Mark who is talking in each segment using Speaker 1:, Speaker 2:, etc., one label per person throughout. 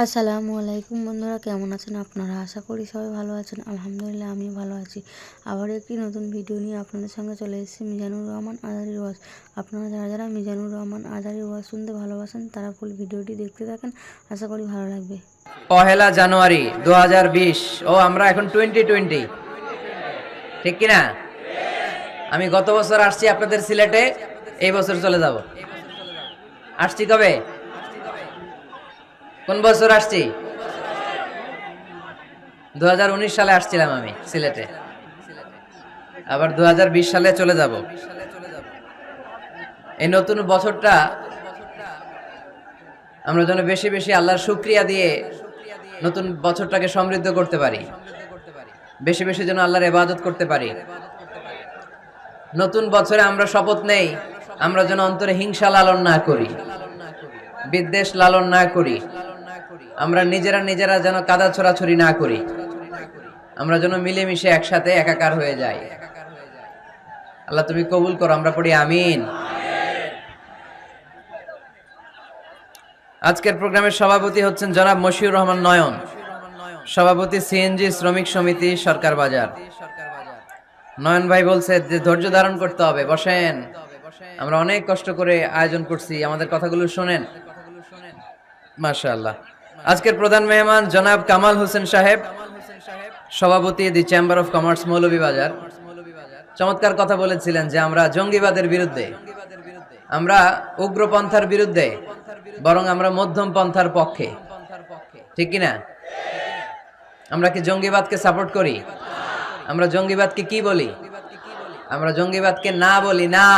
Speaker 1: আসসালামু আলাইকুম বন্ধুরা, কেমন আছেন আপনারা? আশা করি সবাই ভালো আছেন। আলহামদুলিল্লাহ আমি ভালো আছি। আবার একটি নতুন ভিডিও নিয়ে আপনাদের সঙ্গে চলে এসেছি মিজানুর রহমান আজারির ওয়াজ। আপনারা যারা যারা মিজানুর রহমান আজারির ওয়াজ শুনতে ভালোবাসেন তারা ফুল ভিডিওটি দেখতে থাকেন, আশা করি ভালো লাগবে।
Speaker 2: পহেলা জানুয়ারি 2020 ও আমরা এখন 2020, ঠিক কিনা? আমি গত বছর আসছি আপনাদের সিলেটে, এই বছর চলে যাব। আসছি কবে? কোন বছর আসছি? 2019 সালে আসছিলাম আমি সিলেটে, আবার 2020 সালে চলে যাব। এই নতুন বছরটা আমরা যেন বেশি বেশি আল্লাহর শুকরিয়া দিয়ে নতুন বছরটাকে সমৃদ্ধ করতে পারি, বেশি বেশি যেন আল্লাহর ইবাদত করতে পারি। নতুন বছরে আমরা শপথ নেই, আমরা যেন অন্তরে হিংসা লালন না করি, বিদ্বেষ লালন না করি, আমরা নিজেরা নিজেরা যেন কাদা ছোড়াছুরি না করি, আমরা যেন মিলেমিশে একসাথে একাকার হয়ে যাই। আল্লাহ তুমি কবুল করো, আমরা পড়ি আমিন। আজকের প্রোগ্রামের সভাপতি হচ্ছেন জনাব মশিউর রহমান নয়ন, সভাপতি সিএনজি শ্রমিক সমিতি সরকার বাজার। নয়ন ভাই বলছে যে ধৈর্য ধারণ করতে হবে, বসেন, আমরা অনেক কষ্ট করে আয়োজন করছি, আমাদের কথাগুলো শোনেন। মাশাআল্লাহ। আজকের প্রধান মেহমান জনাব কামাল হোসেন সাহেব, সভাপতি দি চেম্বার অফ কমার্স মৌলভীবাজার। চমৎকার কথা বলেছিলেন যে আমরা জঙ্গিবাদের বিরুদ্ধে, আমরা উগ্রপন্থার বিরুদ্ধে, বরং আমরা মধ্যম পন্থার পক্ষে, ঠিক কিনা? আমরা কি জঙ্গিবাদকে সাপোর্ট করি? আমরা জঙ্গিবাদকে কি বলি? আমরা জঙ্গিবাদকে না বলি না।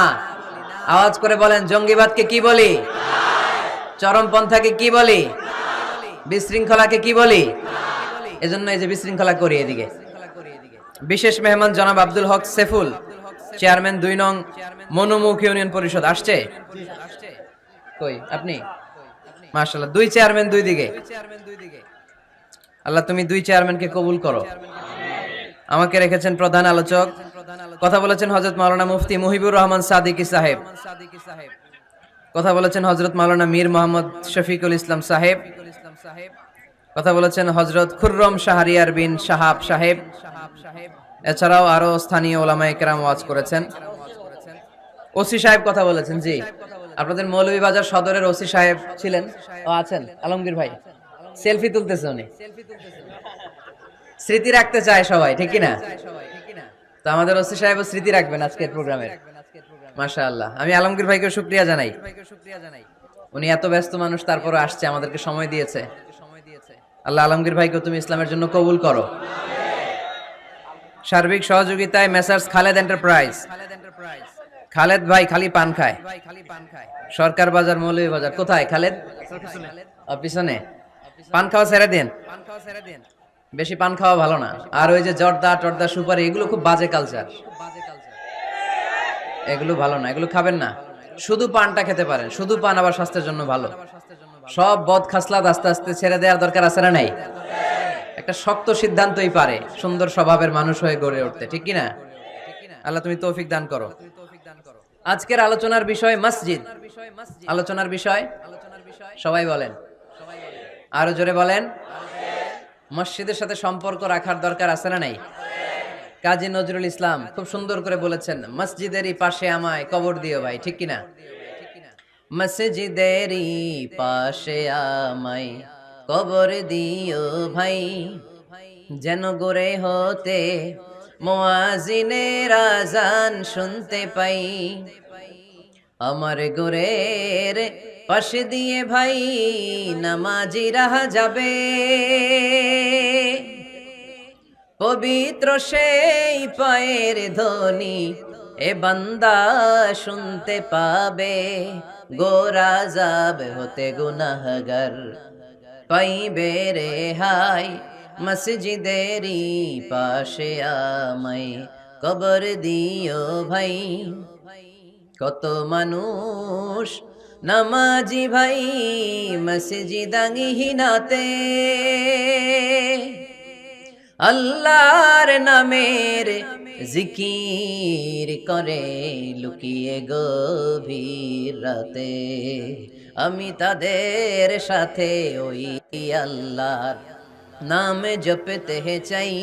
Speaker 2: আওয়াজ করে বলেন, জঙ্গিবাদকে কি বলি? চরমপন্থাকে কি বলি? বিশৃঙ্খলাকে কি বলি? এজন্য এই যে বিশৃঙ্খলা করি। এদিকে বিশেষ মেহমান জনাব আব্দুল হক সেফুল, চেয়ারম্যান 2 নং মনোমুখ ইউনিয়ন পরিষদ আসছে। কই আপনি? মাশাআল্লাহ, 2 চেয়ারম্যান 2 দিকে। আল্লাহ তুমি 2 চেয়ারম্যানকে কবুল করো। আমাকে রেখেছেন প্রধান আলোচক, কথা বলেছেন হযরত মাওলানা মুফতি মুহিবুর রহমান সাদিকী সাহেব, কথা বলেছেন হযরত মাওলানা মীর মোহাম্মদ শফিকুল ইসলাম সাহেব, কথা বলেছেন হযরত খুররম শাহরিয়ার বিন শাহাব সাহেব। এছাড়াও আরো স্থানীয় ওলামায়ে কেরাম ওয়াজ করেছেন। ওসি সাহেব কথা বলেছেন। জি, আপনাদের মৌলভীবাজার সদরের ওসি সাহেব ছিলেন, ও আছেন আলমগীর ভাই, সেলফি তুলতেছে উনি, স্মৃতি রাখতে চায় সবাই, ঠিক কিনা? তো আমাদের ওসি সাহেবও স্মৃতি রাখবেন আজকের প্রোগ্রামের। মাশাআল্লাহ, আমি আলমগীর ভাইকে শুকরিয়া জানাই, উনি এত ব্যস্ত মানুষ তারপরও আসছে, আমাদেরকে সময় দিয়েছে। আল্লাহ আলমগীর ভাইকে তুমি ইসলামের জন্য কবুল করো। সার্বিক সহযোগিতায় মেসার্স খালেদ এন্টারপ্রাইজ, খালেদ ভাই খালি পান খায়, সরকার বাজার মৌলভীবাজার। কোথায় খালেদ? পিছনে। পান খাওয়া ছেড়ে দেন, বেশি পান খাওয়া ভালো না। আর ওই যে জর্দা টর্দা সুপারি, এগুলো খুব বাজে কালচার, এগুলো ভালো না, এগুলো খাবেন না। শুধু পানটা খেতে পারেন, শুধু পান আবার স্বাস্থ্যের জন্য ভালো। সব বদ খাসলাত আস্তে আস্তে ছেড়ে দেওয়ার দরকার আছে না নাই? একটা শক্ত সিদ্ধান্তই পারে সুন্দর স্বভাবের মানুষ হয়ে গড়ে উঠতে, ঠিক কিনা? আল্লাহ তুমি তৌফিক দান করো। আজকের আলোচনার বিষয় মসজিদ। আলোচনার বিষয় সবাই বলেন, আরো জোরে বলেন। মসজিদের সাথে সম্পর্ক রাখার দরকার আছে না নাই? কাজী নজরুল ইসলাম খুব সুন্দর করে বলেছেন, মসজিদেরই পাশে আমায় কবর দিও ভাই, ঠিক কিনা? মসজিদেরই পাশে আমায় কবর দিও ভাই, যেন গড়ে হতে মুয়াজ্জিনের আযান শুনতে পাই। আমার গোরের পাশে দিয়ে ভাই নামাজিরা যাবে, পবিত্র সেই পায়ের ধ্বনি এ বান্দা শুনতে পাবে। গোরা যাবে হতে গুনাহগার পাইবে রেহাই, মসজিদেরই পাশে আমায় কবর দিও ভাই। কত মানুষ নামাজি ভাই মসজিদাঙ্গিহীনাতে, আল্লাহর নামের জিকির করে লুকিয়ে গভীর রাতে, আমি তাদের সাথে ওই আল্লাহর নামে জপতে চাই,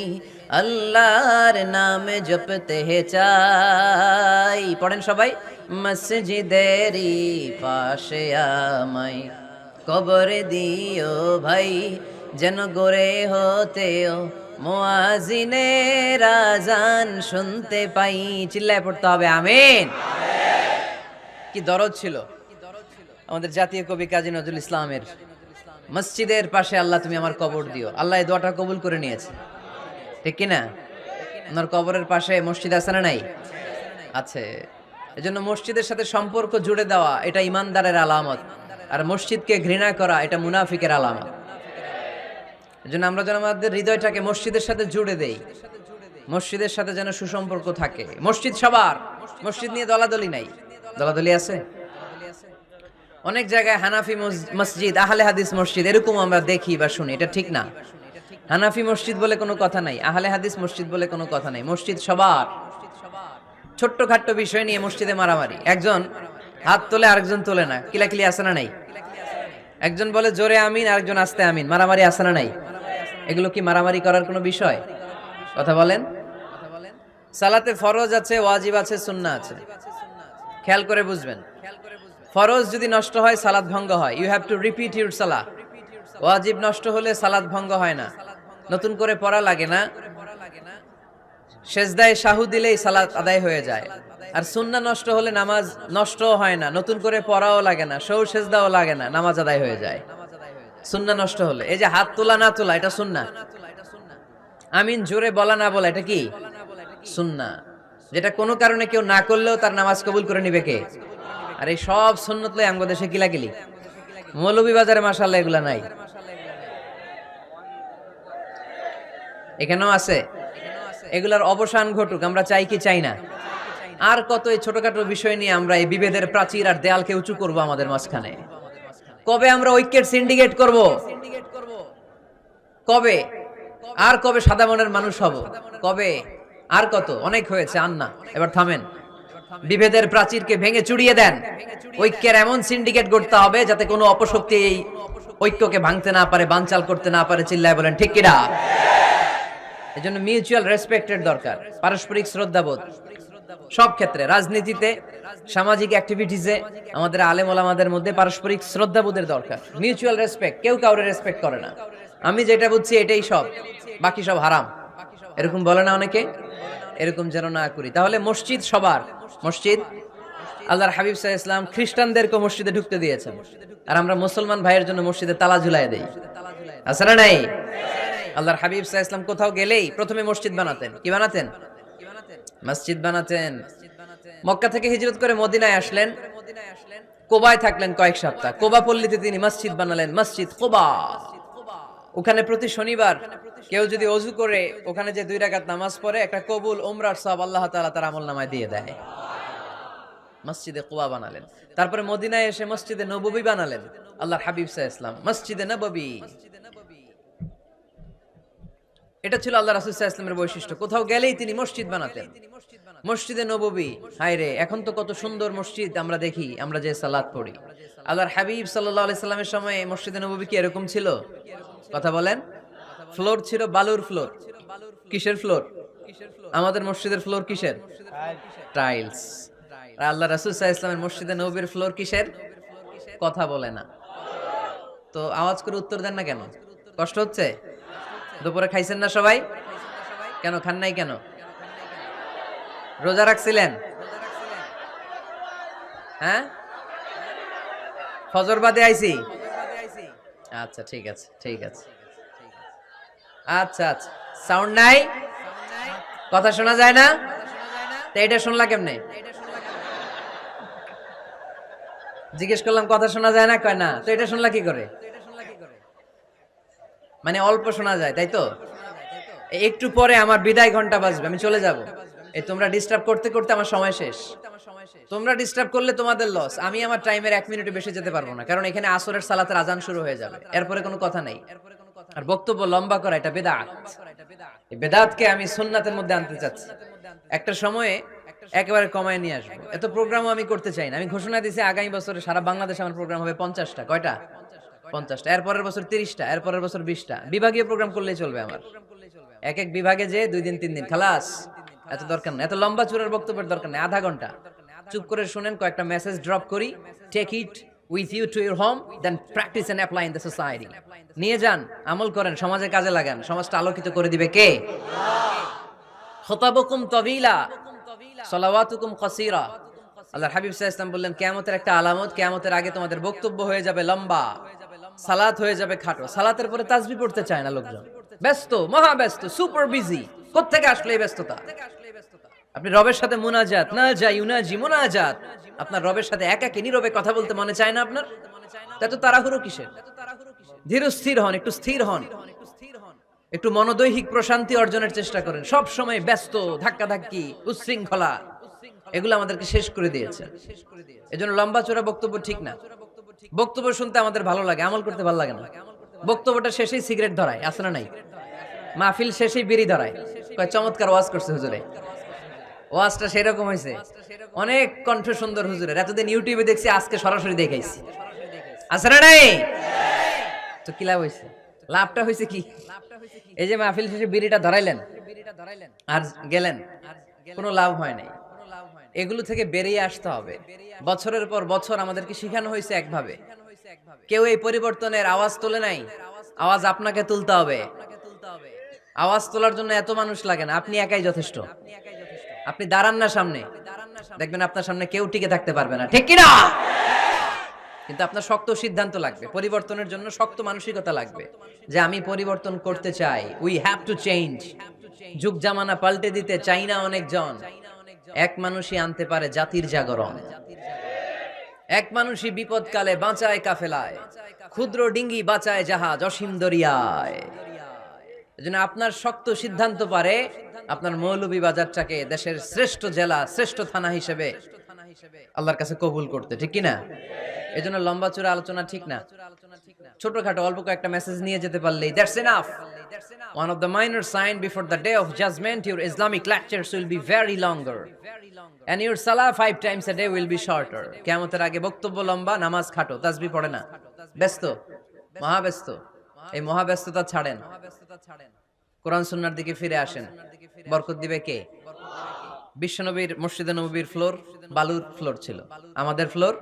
Speaker 2: আল্লাহর নামে জপতে চাই। পড়েন সবাই। মসজিদেরি পাশে আমায় কবর দিও ভাই, যেন গড়ে হতেও মুয়াজিনের আযান শুনতে পাই। চিল্লায় পড়তে হবে আমিন। কি দরদ ছিল আমাদের জাতীয় কবি কাজী নজরুল ইসলামের, মসজিদের পাশে আল্লাহ তুমি আমার কবর দিও। আল্লাহ এই দোয়াটা কবুল করে নিয়েছে, ঠিক কিনা? ওনার কবরের পাশে মসজিদ আছে না নাই? আছে। এজন্য মসজিদের সাথে সম্পর্ক জুড়ে দেওয়া এটা ইমানদারের আলামত, আর মসজিদকে ঘৃণা করা এটা মুনাফিকের আলামত। এজন্য আমরা যেন আমাদের হৃদয়টাকে মসজিদের সাথে জুড়ে দেই, মসজিদের সাথে যেন সুসম্পর্ক থাকে। মসজিদ সবার, মসজিদ নিয়ে দলাদলি নাই। দলাদলি আছে অনেক জায়গায়, হানাফি মসজিদ, আহলে হাদিস মসজিদ এরকম আমরা দেখি বা শুনি, এটা ঠিক না। হানাফি মসজিদ বলে কোনো কথা নাই, আহলে হাদিস মসজিদ বলে কোনো কথা নাই। মসজিদ সবার। ছোট্টখাট্ট বিষয় নিয়ে মসজিদে মারামারি, একজন হাত তোলে আরেকজন তোলে না, কিলাকিলি আছে না নাই? একজন বলে জোরে আমিন, আরেকজন আস্তে আমিন, মারামারি আছে না নাই? এগুলো কি মারামারি করার কোনো বিষয়? কথা বলেন। সালাতে ফরজ আছে, ওয়াজিব আছে, সুন্নাহ আছে। খেয়াল করে বুঝবেন। ফরজ যদি নষ্ট হয় সালাত ভঙ্গ হয়, you have to repeat your সালাহ। ওয়াজিব নষ্ট হলে সালাত ভঙ্গ হয় না, নতুন করে পড়া লাগে না, সেজদায় সাহু দিলেই সালাত আদায় হয়ে যায়। আর সুন্নাহ নষ্ট হলে নামাজ নষ্টও হয় না, নতুন করে পড়াও লাগে না, সৌ সেজদাও লাগে না, নামাজ আদায় হয়ে যায় সুন্নাহ নষ্ট হলে। এই যে হাত তোলা না তোলা এটা সুন্নাহ, আমিন জোরে বলা না বলা এটা কি সুন্নাহ, যেটা কোনো কারণে কেউ না করলেও তার নামাজ কবুল করে নিবে কে? আর এই সব সুন্নত লই আমগো দেশে কিলাকিলি। মৌলভীবাজারে মাশাআল্লাহ এগুলা নাই, এখানেও আছে। এগুলার অবসান ঘটুক, আমরা চাই কি চাই না? আর কত এই ছোটখাটো বিষয় নিয়ে আমরা এই বিভেদের প্রাচীর আর দেয়ালকে উঁচু করব আমাদের মাঝখানে? কবে আমরা ঐক্যের সিন্ডিকেট করব? কবে? আর কবে সাদা মনের মানুষ হব? কবে? আর কত? অনেক হয়েছে, আর না, এবার থামেন। বিভেদের প্রাচীরকে ভেঙে চুড়িয়ে দেন। ঐক্যের এমন সিন্ডিকেট গড়তে হবে যাতে কোনো অপশক্তি এই ঐক্যকে ভাঙতে না পারে, বানচাল করতে না পারে। চিল্লায় বলেন ঠিক কিনা? এজন্য মিউচুয়াল রেসপেক্টের দরকার, পারস্পরিক শ্রদ্ধাবোধ সব ক্ষেত্রে, রাজনীতিতে, সামাজিক অ্যাক্টিভিটিসে আমাদের আলেম ওলামাদের মধ্যে পারস্পরিক শ্রদ্ধাবোধের দরকার। মিউচুয়াল রেসপেক্ট, কেউ কাউরে রেসপেক্ট করে না। আমি যেটা বুঝছি এটাই সব, বাকি সব হারাম, এরকম বলে না অনেকে? এরকম যেন না করি। তাহলে মসজিদ সবার। মসজিদ, আল্লাহর হাবিব সাল্লাল্লাহু আলাইহি ওয়াসাল্লাম খ্রিস্টানদেরকে মসজিদে ঢুকতে দিয়েছেন, আর আমরা মুসলমান ভাইয়ের জন্য মসজিদে তালা ঝুলায় দেই, আছে না নাই? আল্লাহর হাবিব সাল্লাল্লাহু আলাইহি ওয়াসাল্লাম কোথাও গেলেই প্রথমে মসজিদ বানাতেন। কি বানাতেন? মসজিদ বানাতেন। মক্কা থেকে হিজরত করে মদিনায় আসলেন, কোবায় থাকলেন কয়েক সপ্তাহ। কোবা পল্লীতে তিনি মসজিদ বানালেন, মসজিদ কোবা। ওখানে প্রতি শনিবার কেউ যদি ওযু করে ওখানে যে 2 রাকাত নামাজ পড়ে, একটা কবুল উমরার সওয়াব আল্লাহ তাআলা তার আমলনামায় দিয়ে দেয়। মসজিদে কোবা বানালেন। তারপরে মদিনায় এসে মসজিদে নববী বানালেন আল্লাহর হাবিব সাল্লাল্লাহু আলাইহি ওয়াসাল্লাম, মসজিদে নববী। এটা ছিল আল্লাহ রাসূল সাল্লাল্লাহু আলাইহি ওয়াসাল্লামের বৈশিষ্ট্য। কোথাও গেলেই তিনি মসজিদ বানাতেন, মসজিদে নববী। হায় রে, এখন তো কত সুন্দর মসজিদ আমরা দেখি, আমরা যে সালাত পড়ি। আল্লাহর হাবিব সাল্লাল্লাহু আলাইহি সাল্লামের সময় মসজিদে নববী কি এরকম ছিল? কথা বলেন। ফ্লোর ছিল বালুর ফ্লোর। কিসের ফ্লোর? আমাদের মসজিদের ফ্লোর কিসের? টাইলস। আর আল্লাহ রাসূল সাল্লাল্লাহু আলাইহি ওয়াসাল্লামের মসজিদে নববীর ফ্লোর কিসের? কথা বলে না তো আওয়াজ করে উত্তর দেন না কেন? কষ্ট হচ্ছে? দুপুরে খাইছেন না সবাই? কেন খান নাই কেন? রোজা রাখছিলেন? হ্যাঁ, ফজর বাদে আইছি। আচ্ছা ঠিক আছে, ঠিক আছে। আচ্ছা আচ্ছা, সাউন্ড নাই, কথা শোনা যায় না? তো এটা শুনলা কেমনে? জিজ্ঞেস করলাম কথা শোনা যায় না, কয় না। তো এটা শুনলা কি করে? মানে অল্প শোনা যায়, তাই তো? একটু পরে আমার বিদায় ঘন্টা বাজবে, আমি চলে যাব। এই তোমরা ডিস্টার্ব করতে করতে আমার সময় শেষ। তোমরা ডিস্টার্ব করলে তোমাদের লস। আমি আমার টাইমের 1 মিনিট বেশি যেতে পারবো না, কারণ এখানে আসরের সালাতের আজান শুরু হয়ে যাবে, এরপরে কোনো কথা নাই। আর বক্তব্য লম্বা করা এটা বিদআত। এই বিদআতকে আমি সুন্নাতের মধ্যে আনতে চাচ্ছি। একটা সময়ে একেবারে কমায় নিয়ে আসবো। এত প্রোগ্রামও আমি করতে চাই না। আমি ঘোষণা দিয়েছি আগামী বছরে সারা বাংলাদেশে আমার প্রোগ্রাম হবে 50টা। কয়টা? 50টা। এর পরের বছর 30টা, এর পরের বছর 20টা। বিভাগীয় প্রোগ্রাম করলেই চলবে আমার। এক এক বিভাগে যে 2 দিন 3 দিন খালাস। এত দরকার নেই, এত লম্বা চূড়ার বক্তব্যের দরকার নেই। আধা ঘন্টা চুপ করে শুনেন, কয়েকটা মেসেজ ড্রপ করি, take it with you to your home, then practice and apply in the society. নিয়ে যান, আমল করেন, সমাজে কাজে লাগান। সমাজটা আলোকিত করে দিবে কে? খুতাবুকুম তাবিলা সালাওয়াতুকুম কাসীরা। আল্লাহর হাবিব সাল্লাল্লাহু আলাইহি ওয়াসাল্লাম বললেন, কিয়ামতের একটা আলামত, কিয়ামতের আগে তোমাদের বক্তব্য হয়ে যাবে লম্বা, সালাত হয়ে যাবে খাটো। সালাতের পরে তাসবিহ পড়তে চায় না লোকজন, ব্যস্ত, মহা ব্যস্ত, সুপার বিজি। কোত্থেকে আসলে এই ব্যস্ততা? আপনি রবের সাথে মুনাজাত, না যাই ইউনাজি মুনাজাত, আপনার রবের সাথে একাকী নীরবে কথা বলতে মনে চায় না আপনার? এত তাড়াহুড়ো কিসের? ধীর স্থির হন, একটু স্থির হন, একটু মনোদৈহিক প্রশান্তি অর্জনের চেষ্টা করেন। সব সময় ব্যস্ত, ধাক্কাধাক্কি, উচ্ছৃঙ্খলা, এগুলো আমাদেরকে শেষ করে দিয়েছে। এজন্য লম্বা চোরা বক্তব্য ঠিক না। বক্তব্য শুনতে আমাদের ভালো লাগে, আমল করতে ভালো লাগে না। বক্তব্যটা শেষেই সিগারেট ধরায়, আছে না নাই? মাহফিল শেষেই বিড়ি ধরায়, কয় চমৎকার ওয়াজ করছে হুজুরে। ওয়াজটা সেরকম হয়েছে, অনেক কণ্ঠ সুন্দর হুজুরের। এতদিন ইউটিউবে দেখছি, আজকে সরাসরি দেখাইছি, আছে না নাই? তো কি লাভ হয়েছে? লাভটা হয়েছে কি? এই যে মাহফিল শেষে বিড়িটা ধরাইলেন আর গেলেন, কোনো লাভ হয় নাই। এগুলো থেকে বেরিয়ে আসতে হবে। বছরের পর বছর আমাদেরকে শিখানো হয়েছে একভাবে, কেউ এই পরিবর্তনের আওয়াজ তোলে নাই। আওয়াজ আপনাকে তুলতে হবে। আওয়াজ তোলার জন্য এত মানুষ লাগে না, আপনি একাই যথেষ্ট। আপনি দাঁড়ান না সামনে, দেখবেন আপনার সামনে কেউ টিকে থাকতে পারবে না, ঠিক কিনা? কিন্তু আপনার শক্ত সিদ্ধান্ত লাগবে, পরিবর্তনের জন্য শক্ত মানসিকতা লাগবে, যে আমি পরিবর্তন করতে চাই। We have to change. যুগ জামানা পাল্টে দিতে চাই না অনেকজন। এক মানুষই আনতে পারে জাতির জাগরণ। এক মানুষই বিপদকালে বাঁচায় কাফেলায়, ক্ষুদ্র ডিঙ্গি বাঁচায় জাহাজ অসীম দরিয়ায়। এজন্য আপনার শক্ত সিদ্ধান্ত পারে আপনার মৌলভীবাজারটাকে দেশের শ্রেষ্ঠ জেলা, শ্রেষ্ঠ থানা হিসেবে আল্লাহর কাছে কবুল করতে, ঠিক কিনা? এজন্য লম্বা চূড়া আলোচনা ঠিক না। ছোটখাটো অল্প কয়েকটা মেসেজ নিয়ে যেতে পারলেই that's enough. One of the minor sign before the day of judgment, your Islamic lectures will be very longer, and your salah 5 times a day will be shorter. কিয়ামতের আগে বক্তব্য লম্বা, নামাজ খাটো, তাসবিহ পড়ে না, ব্যস্ত, মহা ব্যস্ত। এই মহা ব্যস্ততা ছাড়েন, কোরআন সুন্নাহর দিকে ফিরে আসেন। বরকত দিবে কে? বিশ্বনবীর মসজিদে নববীর ফ্লোর বালুর ফ্লোর ছিল, আমাদের ফ্লোর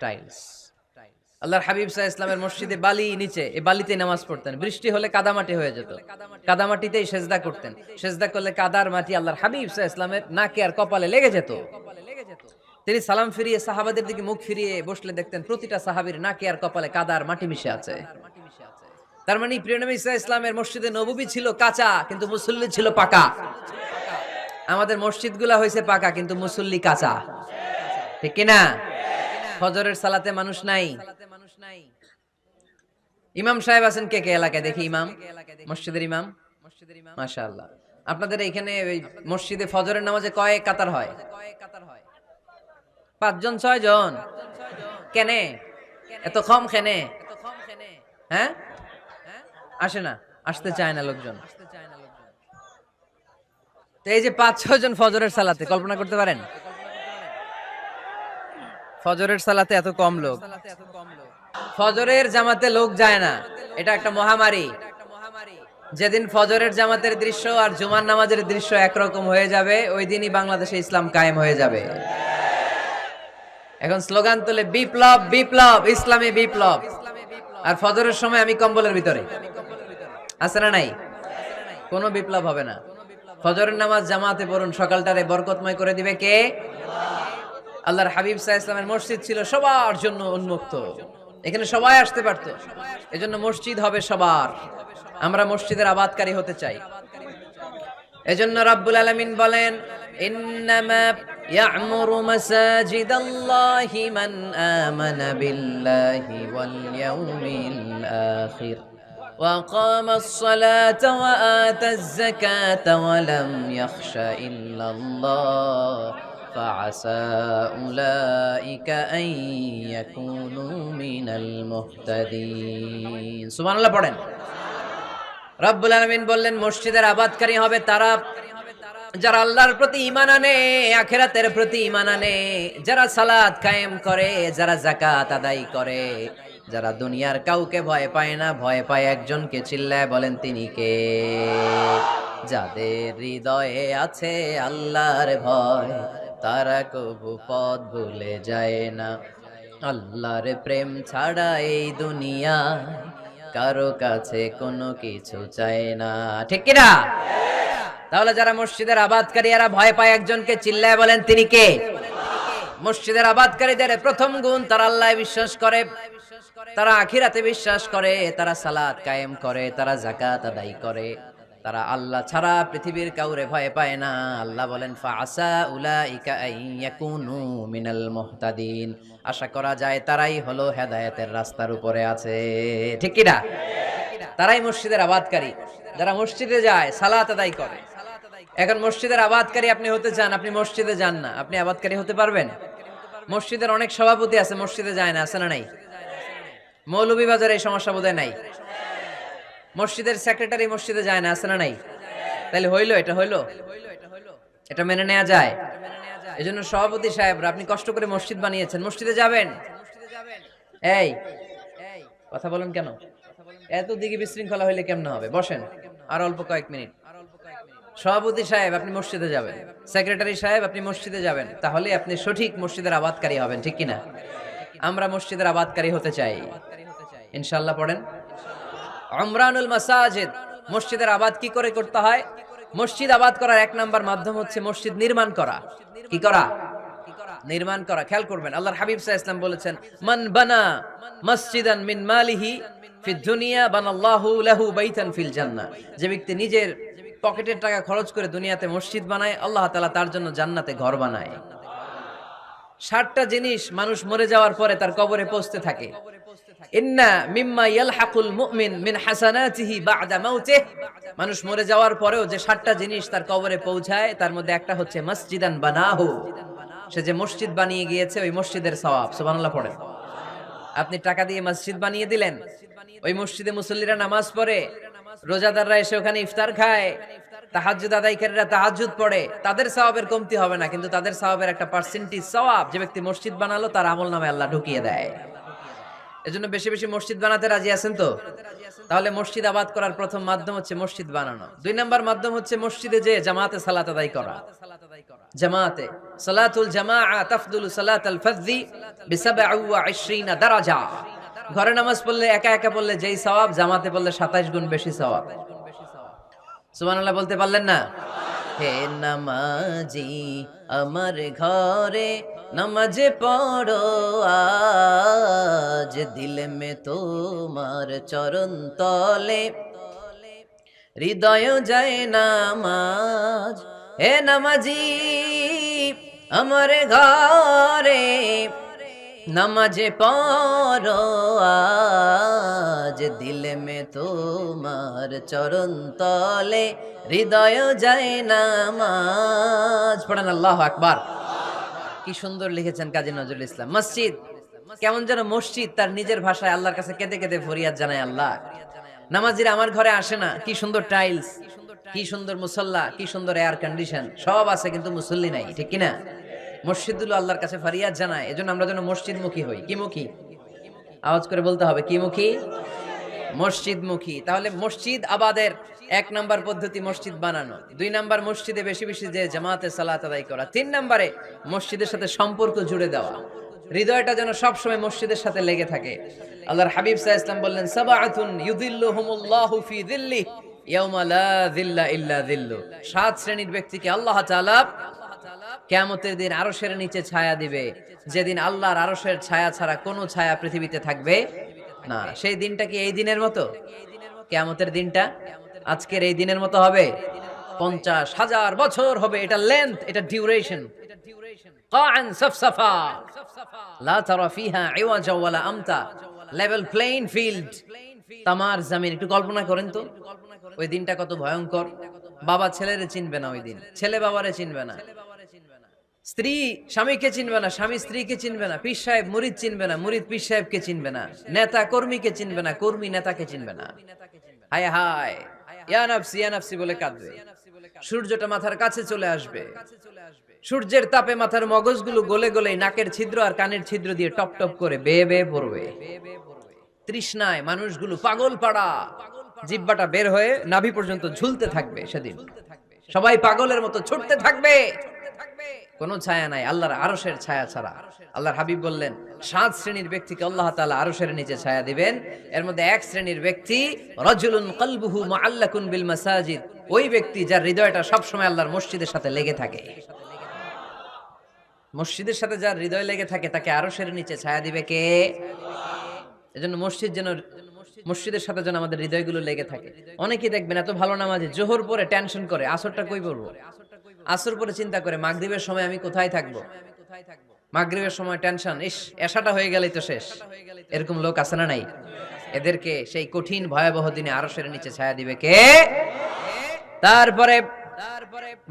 Speaker 2: টাইলস। আল্লাহর হাবিব সাল্লাল্লাহু আলাইহি ওয়াসাল্লামের মসজিদে বালি নিচে, এই বালিতেই নামাজ পড়তেন। বৃষ্টি হলে কাদামাটি হয়ে যেত, কাদামাটিতেই সেজদা করতেন। সেজদা করলে কাদার মাটি আল্লাহর হাবিব সাল্লাল্লাহু আলাইহি ওয়াসাল্লামের নাকে আর কপালে লেগে যেত। তিনি সালাম ফিরিয়ে সাহাবাদের দিকে মুখ ফিরিয়ে বসলে দেখতেন প্রতিটা সাহাবীর নাকে আর কপালে কাদার মাটি মিশে আছে। তার মানে প্রিয় নবী সাল্লাল্লাহু আলাইহি ওয়াসাল্লামের মসজিদে নববী ছিল কাঁচা, কিন্তু মুসল্লি ছিল পাকা। আমাদের মসজিদগুলা হয়েছে পাকা, কিন্তু মুসল্লি কাঁচা, ঠিক কিনা? ফজরের সালাতে মানুষ নাই। ইমাম সাহেব আছেন কে কে এলাকায়? দেখি ইমাম, মসজিদের ইমাম, মাশাআল্লাহ। আপনাদের এখানে ওই মসজিদে ফজরের নামাজে কয় কাতার হয়? 5 জন 6 জন? কেনে এত কম? কেনে? হ্যাঁ, আসে না, আসতে চায় না লোকজন। তো এই যে 5-6 জন ফজরের সালাতে, কল্পনা করতে পারেন ফজরের সালাতে এত কম লোক। ফজরের জামাতে লোক যায় না, এটা একটা মহামারী। যেদিন ফজরের জামাতের দৃশ্য আর জুমার নামাজের দৃশ্য একরকম হয়ে যাবে, ওই দিনই বাংলাদেশে ইসলাম কায়েম হয়ে যাবে। এখন স্লোগান তোলে বিপ্লব বিপ্লব, ইসলামী বিপ্লব। আর ফজরের সময় আমি কম্বলের ভিতরে, আছে না নাই? কোনো বিপ্লব হবে না। ফজরের নামাজ জামাতে পড়ুন, সকালটারে বরকতময় করে দিবে কে? আল্লাহর হাবিব সাল্লাল্লাহু আলাইহি ওয়াসাল্লামের মসজিদ ছিল সবার জন্য উন্মুক্ত, এখানে সবাই আসতে পারতো। এজন্য মসজিদ হবে সবার। আমরা মসজিদের আবাদকারী হতে চাই। এজন্য রাব্বুল আলামিন বলেন, ইন্নামা ইয়া'মুরু মাসাজিদাল্লাহি মান আমানা বিল্লাহি ওয়াল ইয়াউমিল আখির ওয়া কামাস সালাতা ওয়া আতাজ যাকাতা ওয়া লাম ইয়াখশা ইল্লাল্লাহ فعسى أولئك أن يكونوا من المهتدين। সুবহানাল্লাহ পড়েন। রব্বুল আলামিন বললেন মসজিদের আবাদকারী হবে তারা যারা আল্লাহর প্রতি ঈমান আনে, আখিরাতের প্রতি ঈমান আনে, যারা সালাত কায়েম করে, যারা যাকাত আদায় করে, যারা দুনিয়ার কাউকে ভয় পায় না, ভয় পায় একজনকে, চিল্লায় বলেন তিনি কে? যাদের হৃদয়ে আছে আল্লাহর ভয়, তারা কবু পথ ভুলে যায় না। আল্লাহর প্রেম ছাড়া এই দুনিয়া কারো কাছে কোনো কিছু চায় না, ঠিক কিনা? তাহলে যারা মসজিদের আবাদকারী এরা ভয় পায় একজনকে, চিল্লায় বলেন তিনি কে? মসজিদের আবাদকারীদের প্রথম গুণ, তারা আল্লাহয় বিশ্বাস করে, তারা আখিরাতে বিশ্বাস করে, তারা সালাত কায়েম করে, তারা যাকাত আদায় করে, তারা আল্লাহ ছাড়া পৃথিবীর কাউরে ভয় পায় না। আল্লাহ বলেন ফাআসা উলাইকা আইয়াকুনু মিনাল মুহতাদিন, আশা করা যায় তারাই হলো হেদায়েতের রাস্তার উপরে আছে, ঠিক কি না? তারাই মসজিদের আবাদকারী, যারা মসজিদে যায়, সালাত আদায় করে। এখন মসজিদের আবাদকারী আপনি হতে চান, আপনি মসজিদে যান না, আপনি আবাদকারী হতে পারবেন? মসজিদের অনেক সভাপতি আছে, মসজিদে যায় না, আছে না নাই? মৌলভীবাজারে এই সমস্যা বোধহয় নাই। মসজিদের সেক্রেটারি মসজিদে যায় না, আছে না নাই? তাহলে হইলো, এটা হইলো, এটা মেনে নেওয়া যায়? এজন্য সভাপতি সাহেবরা, আপনি কষ্ট করে মসজিদ বানিয়েছেন, মসজিদে যাবেন। এই কথা বলেন কেন? এত দিকে বিশৃঙ্খলা হইলে কেমন হবে? বসেন আর অল্প কয়েক মিনিট। সভাপতি সাহেব আপনি মসজিদে যাবেন, সেক্রেটারি সাহেব আপনি মসজিদে যাবেন, তাহলে আপনি সঠিক মসজিদের আবাদকারী হবেন, ঠিক কিনা? আমরা মসজিদের আবাদকারী হতে চাই, ইনশাআল্লাহ। পড়েন উমরানুল মাসাজিদ। মসজিদের আবাদ কি করে করতে হয়? মসজিদ আবাদ করার এক নাম্বার মাধ্যম হচ্ছে মসজিদ নির্মাণ করা। কি করা? নির্মাণ করা। খেয়াল করবেন, আল্লাহর হাবিব সাল্লাল্লাহু আলাইহি ওয়াসাল্লাম বলেছেন, মান বানা মসজিদান মিন মালিহি ফিদ দুনিয়া বানাল্লাহু লাহু বাইতান ফিল জান্নাহ। যে ব্যক্তি নিজের পকেটের টাকা খরচ করে দুনিয়াতে মসজিদ বানায়, আল্লাহ তাআলা তার জন্য জান্নাতে ঘর বানায়। 60টা জিনিস মানুষ মরে যাওয়ার পরে তার কবরে পৌঁছতে থাকে। ইন্না মিম্মা ইয়ালহাকুল মুমিন মিন হাসানাতিহি বা'দা মাউতিহি। মানুষ মরে যাওয়ার পরেও যে 60টা জিনিস তার কবরে পৌঁছায়, তার মধ্যে একটা হচ্ছে মসজিদান বানাহু। সে যে মসজিদ বানিয়ে গিয়েছে, ওই মসজিদের সওয়াব। সুবহানাল্লাহ পড়েন। আপনি টাকা দিয়ে মসজিদ বানিয়ে দিলেন, ওই মসজিদে মুসল্লিরা নামাজ পড়ে, রোজাদাররা এসে ওখানে ইফতার খায়, তাহাজ্জুদ আদায়কারীরা তাহাজ্জুদ পড়ে, তাদের সওয়াবের কমতি হবে না, কিন্তু তাদের সওয়াবের একটা পার্সেন্টেজ সওয়াব যে ব্যক্তি মসজিদ বানালো তার আমলনামায় আল্লাহ ঢুকিয়ে দেয়। এজন্য বেশি বেশি মসজিদ বানাতে রাজি আছেন তো? তাহলে মসজিদ আবাদ করার প্রথম মাধ্যম হচ্ছে মসজিদ বানানো। 2 নাম্বার মাধ্যম হচ্ছে মসজিদে যে জামাতে সালাত আদায় করা। জামাতে সালাতুল জামাআ তাফদুলু সালাতাল ফাযযি বি27 দারাজা। ঘরে নামাজ পড়লে, একা একা পড়লে যেই সওয়াব, জামাতে পড়লে 27 গুণ বেশি সওয়াব। সুবহানাল্লাহ বলতে পারলেন না? হে নামাজি আমার ঘরে নামাজ পড়ো আজ, দিল মে তোমার চরণ তলে হৃদয় যায় নামাজ। হে নামাজি আমার ঘরে নামাজ পড়ো আজ, দিল মে তোমার চরণ তলে হৃদয় যায় নামাজ। পড়েন আল্লাহু আকবার। কি সুন্দর লিখেছেন কাজী নজরুল ইসলাম। মসজিদ কেমন যেন মসজিদ তার নিজের ভাষায় আল্লাহর কাছে কেঁদে কেঁদে ফরিয়াদ জানায়, আল্লাহ নামাজিরা আমার ঘরে আসে না, কি সুন্দর টাইলস, কি সুন্দর মুসল্লা, কি সুন্দর এয়ার কন্ডিশন, সব আছে কিন্তু মুসল্লি নাই, ঠিক কিনা? মসজিদগুলো আল্লাহর কাছে ফরিয়াদ জানায়। এজন্য আমরা যেন মসজিদমুখী হই। কি মুখী? আওয়াজ করে বলতে হবে, কি মুখী? মসজিদমুখী। তাহলে মসজিদ আবাদের 1 নাম্বার পদ্ধতি মসজিদ বানানো। 2 নাম্বার মসজিদে বেশি বেশি যে জামাতে সালাত আদায় করা। 3 নাম্বারে মসজিদের সাথে সম্পর্ক জুড়ে দেওয়া, হৃদয়টা যেন সব সময় মসজিদের সাথে লেগে থাকে। আল্লাহর হাবিব সাল্লাল্লাহু আলাইহি ওয়াসাল্লাম বললেন, সাবআতুন ইউযিল্লুহুমুল্লাহু ফি যিল্লি ইয়াওমা লা যিল্লা ইল্লা যিল্লু। 7 শ্রেণীর ব্যক্তিকে আল্লাহ তাআলা কিয়ামতের দিন আরশের নিচে ছায়া দিবে, যেদিন আল্লাহর আরশের ছায়া ছাড়া কোনো ছায়া পৃথিবীতে থাকবে না। সেই দিনটা কি এই দিনের মতো? কিয়ামতের দিনটা আজকের এই দিনের মতো হবে? 50,000 বছর হবে। এটা লেন্থ, এটা ডিউরেশন। কাআন সাফসাফা লা তারা ফিহা ইওয়াজা ওয়ালা আমতা, লেভেল প্লেইং ফিল্ড, তামার জমিন। একটু কল্পনা করেন তো ওই দিনটা কত ভয়ঙ্কর। বাবা ছেলেরে চিনবে না ওই দিন, ছেলে বাবারে চিনবে না, স্ত্রী স্বামীকে চিনবে না, স্বামী স্ত্রীকে চিনবে না, পীর সাহেব মুরিদ চিনবে না, মুরিদ পীর সাহেবকে চিনবে না, নেতা কর্মীকে চিনবে না, কর্মী নেতাকে চিনবে না। হায় হায়, ইয়া নাফসি ইয়া নাফসি বলে কাঁদবে। সূর্যটা মাথার কাছে চলে আসবে, সূর্যের তাপে মাথার মগজগুলো গলে গলে নাকের ছিদ্র আর কানের ছিদ্র দিয়ে টপ টপ করে বেয়ে বেয়ে পড়বে। তৃষ্ণায় মানুষগুলো পাগল পাড়া, জিহ্বাটা বের হয়ে নাভি পর্যন্ত ঝুলতে থাকবে। সেদিন সবাই পাগলের মতো ছুটতে থাকবে, কোনো ছায়া নাই আল্লাহর আরশের ছায়া ছাড়া। আল্লাহর হাবিব বললেন 7 শ্রেণীর ব্যক্তিকে আল্লাহ তাআলা আরশের নিচে ছায়া দিবেন। এর মধ্যে এক শ্রেণীর ব্যক্তি রাজুলুন কলবুহু মুআল্লাকুন বিল মাসাজিদ, ওই ব্যক্তি যার হৃদয়টা সব সময় আল্লাহর মসজিদের সাথে লেগে থাকে। মসজিদের সাথে যার হৃদয় লেগে থাকে তাকে আরশের নিচে ছায়া দিবে কে? এজন্য মসজিদের সাথে যেন আমাদের হৃদয়গুলো লেগে থাকে। অনেকেই দেখবেন এত ভালো নামাজি, জোহর পরে টেনশন করে আসরটা কই পড়বো, আসর পরে চিন্তা করে মাগরিবের সময় আমি কোথায় থাকবো, মাগরিবের সময় টেনশন, ইস এশাটা হয়ে গেলেই তো শেষ। এরকম লোক আছে না নাই? এদেরকে সেই কঠিন ভয়াবহ দিনে আরশের নিচে ছায়া দিবে কে? তারপরে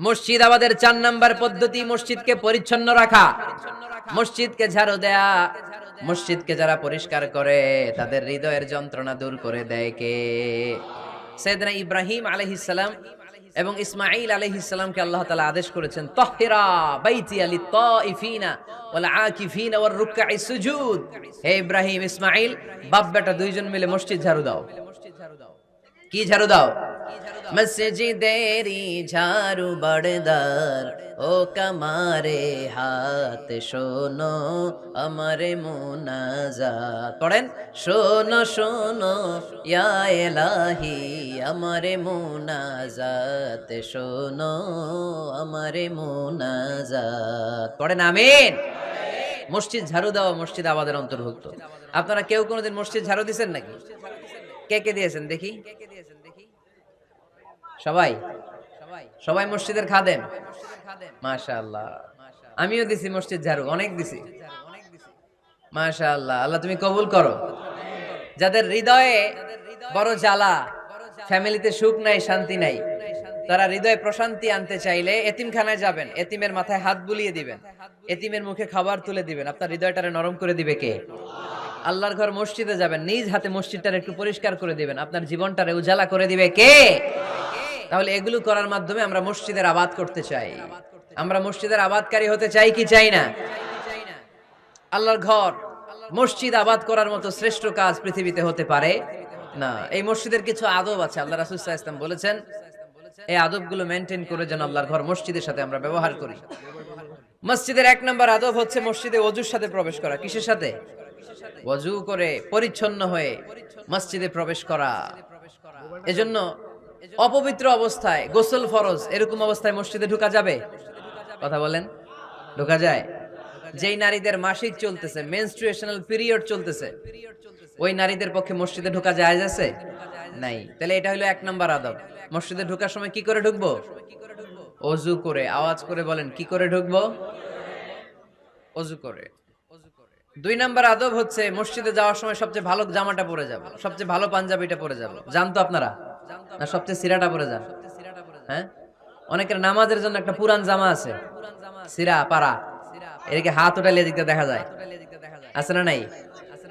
Speaker 2: মসজিদ আমাদের 4 নাম্বার পদ্ধতি, মসজিদকে পরিচ্ছন্ন রাখা, মসজিদকে ঝাড়ু দেয়া। মসজিদকে যারা পরিষ্কার করে তাদের হৃদয়ের যন্ত্রণা দূর করে দেয় কে? সাইয়েদনা ইব্রাহিম আলাইহিস সালাম এবং ইসমাঈল আলাইহিস সালামকে আল্লাহ তাআলা আদেশ করেছেন তাহিরা বাইতিয়া লিত-তাইফিনা ওয়াল আকিফিনা ওয়ার রুকআই সুজুদ। হে ইব্রাহিম ইসমাঈল, বাপ বেটা দুইজন মিলে মসজিদ ঝাড়ু দাও। কি ঝাড়ু দাও? মসজিদেরি ঝাড়ু বড়দার, ও কামারে হাত শোনো আমারে মুনাজাত। পড়েন, শোনো শোনো ইয়া ইলাহি আমারে মুনাজাত, শোনো আমারে মুনাজাত। পড়েন আমিন। মসজিদ ঝাড়ু দেওয়া মসজিদ আবাদের অন্তর্ভুক্ত। আপনারা কেউ কোনোদিন মসজিদ ঝাড়ু দিয়েছেন নাকি? কে কে দিয়েছেন দেখি? সবাই সবাই মসজিদের খাদেম? মাশাআল্লাহ। আমিও দিছি মসজিদ ঝাড়ু, অনেক দিছি। মাশাআল্লাহ, আল্লাহ তুমি কবুল করো। যাদের হৃদয়ে বড় জ্বালা, ফ্যামিলিতে সুখ নাই, শান্তি নাই, তারা হৃদয়ে প্রশান্তি আনতে চাইলে এতিমখানায় যাবেন, এতিমের মাথায় হাত বুলিয়ে দিবেন, এতিমের মুখে খাবার তুলে দিবেন। আপনার হৃদয়টারে নরম করে দিবে কে? আল্লাহর ঘর মসজিদে যাবেন, নিজ হাতে মসজিদটারে একটু পরিষ্কার করে দিবেন, আপনার জীবনটারে উজালা করে দিবে কে? তাহলে এগুলো করার মাধ্যমে আমরা মসজিদের আবাদ করতে চাই। আমরা মসজিদের আবাদকারী হতে চাই কি চাই না? আল্লাহর ঘর মসজিদ আবাদ করার মতো শ্রেষ্ঠ কাজ পৃথিবীতে হতে পারে না। এই মসজিদের কিছু আদব আছে, আল্লাহ রাসূল সাল্লাল্লাহু আলাইহি ওয়াসাল্লাম বলেছেন এই আদবগুলো মেইনটেইন করে যেন আল্লাহর ঘর মসজিদের সাথে আমরা ব্যবহার করি। মসজিদের 1 নম্বর আদব হচ্ছে মসজিদে ওযুর সাথে প্রবেশ করা। কিসের সাথে? ওযু করে পরিচ্ছন্ন হয়ে মসজিদে প্রবেশ করা। এজন্য অপবিত্র অবস্থায় গোসল ফরজ, এরকম অবস্থায় মসজিদে ঢোকা যাবে? কথা বলেন, ঢোকা যায়? যেই নারীদের মাসিক চলতেছে, মেনস্ট্রুয়েশনাল পিরিয়ড চলতেছে, ওই নারীদের পক্ষে মসজিদে ঢোকা জায়েজ আছে? নাই। তাহলে এটা হলো 1 নাম্বার আদব। মসজিদে ঢোকার সময় কি করে ঢুকবো? ওযু করে। আওয়াজ করে বলেন, কি করে ঢুকবো? ওযু করে। 2 নাম্বার আদব হচ্ছে মসজিদে যাওয়ার সময় সবচেয়ে ভালো জামাটা পরে যাব, সবচেয়ে ভালো পাঞ্জাবিটা পরে যাব। জানতো আপনারা? না সবচেয়ে সিরাটা পরে যান? হ্যাঁ, অনেকের নামাজের জন্য একটা পুরান জামা আছে, সিরা পাড়া, এদিকে হাত উঠালে দিকতে দেখা যায়, আছে না নাই?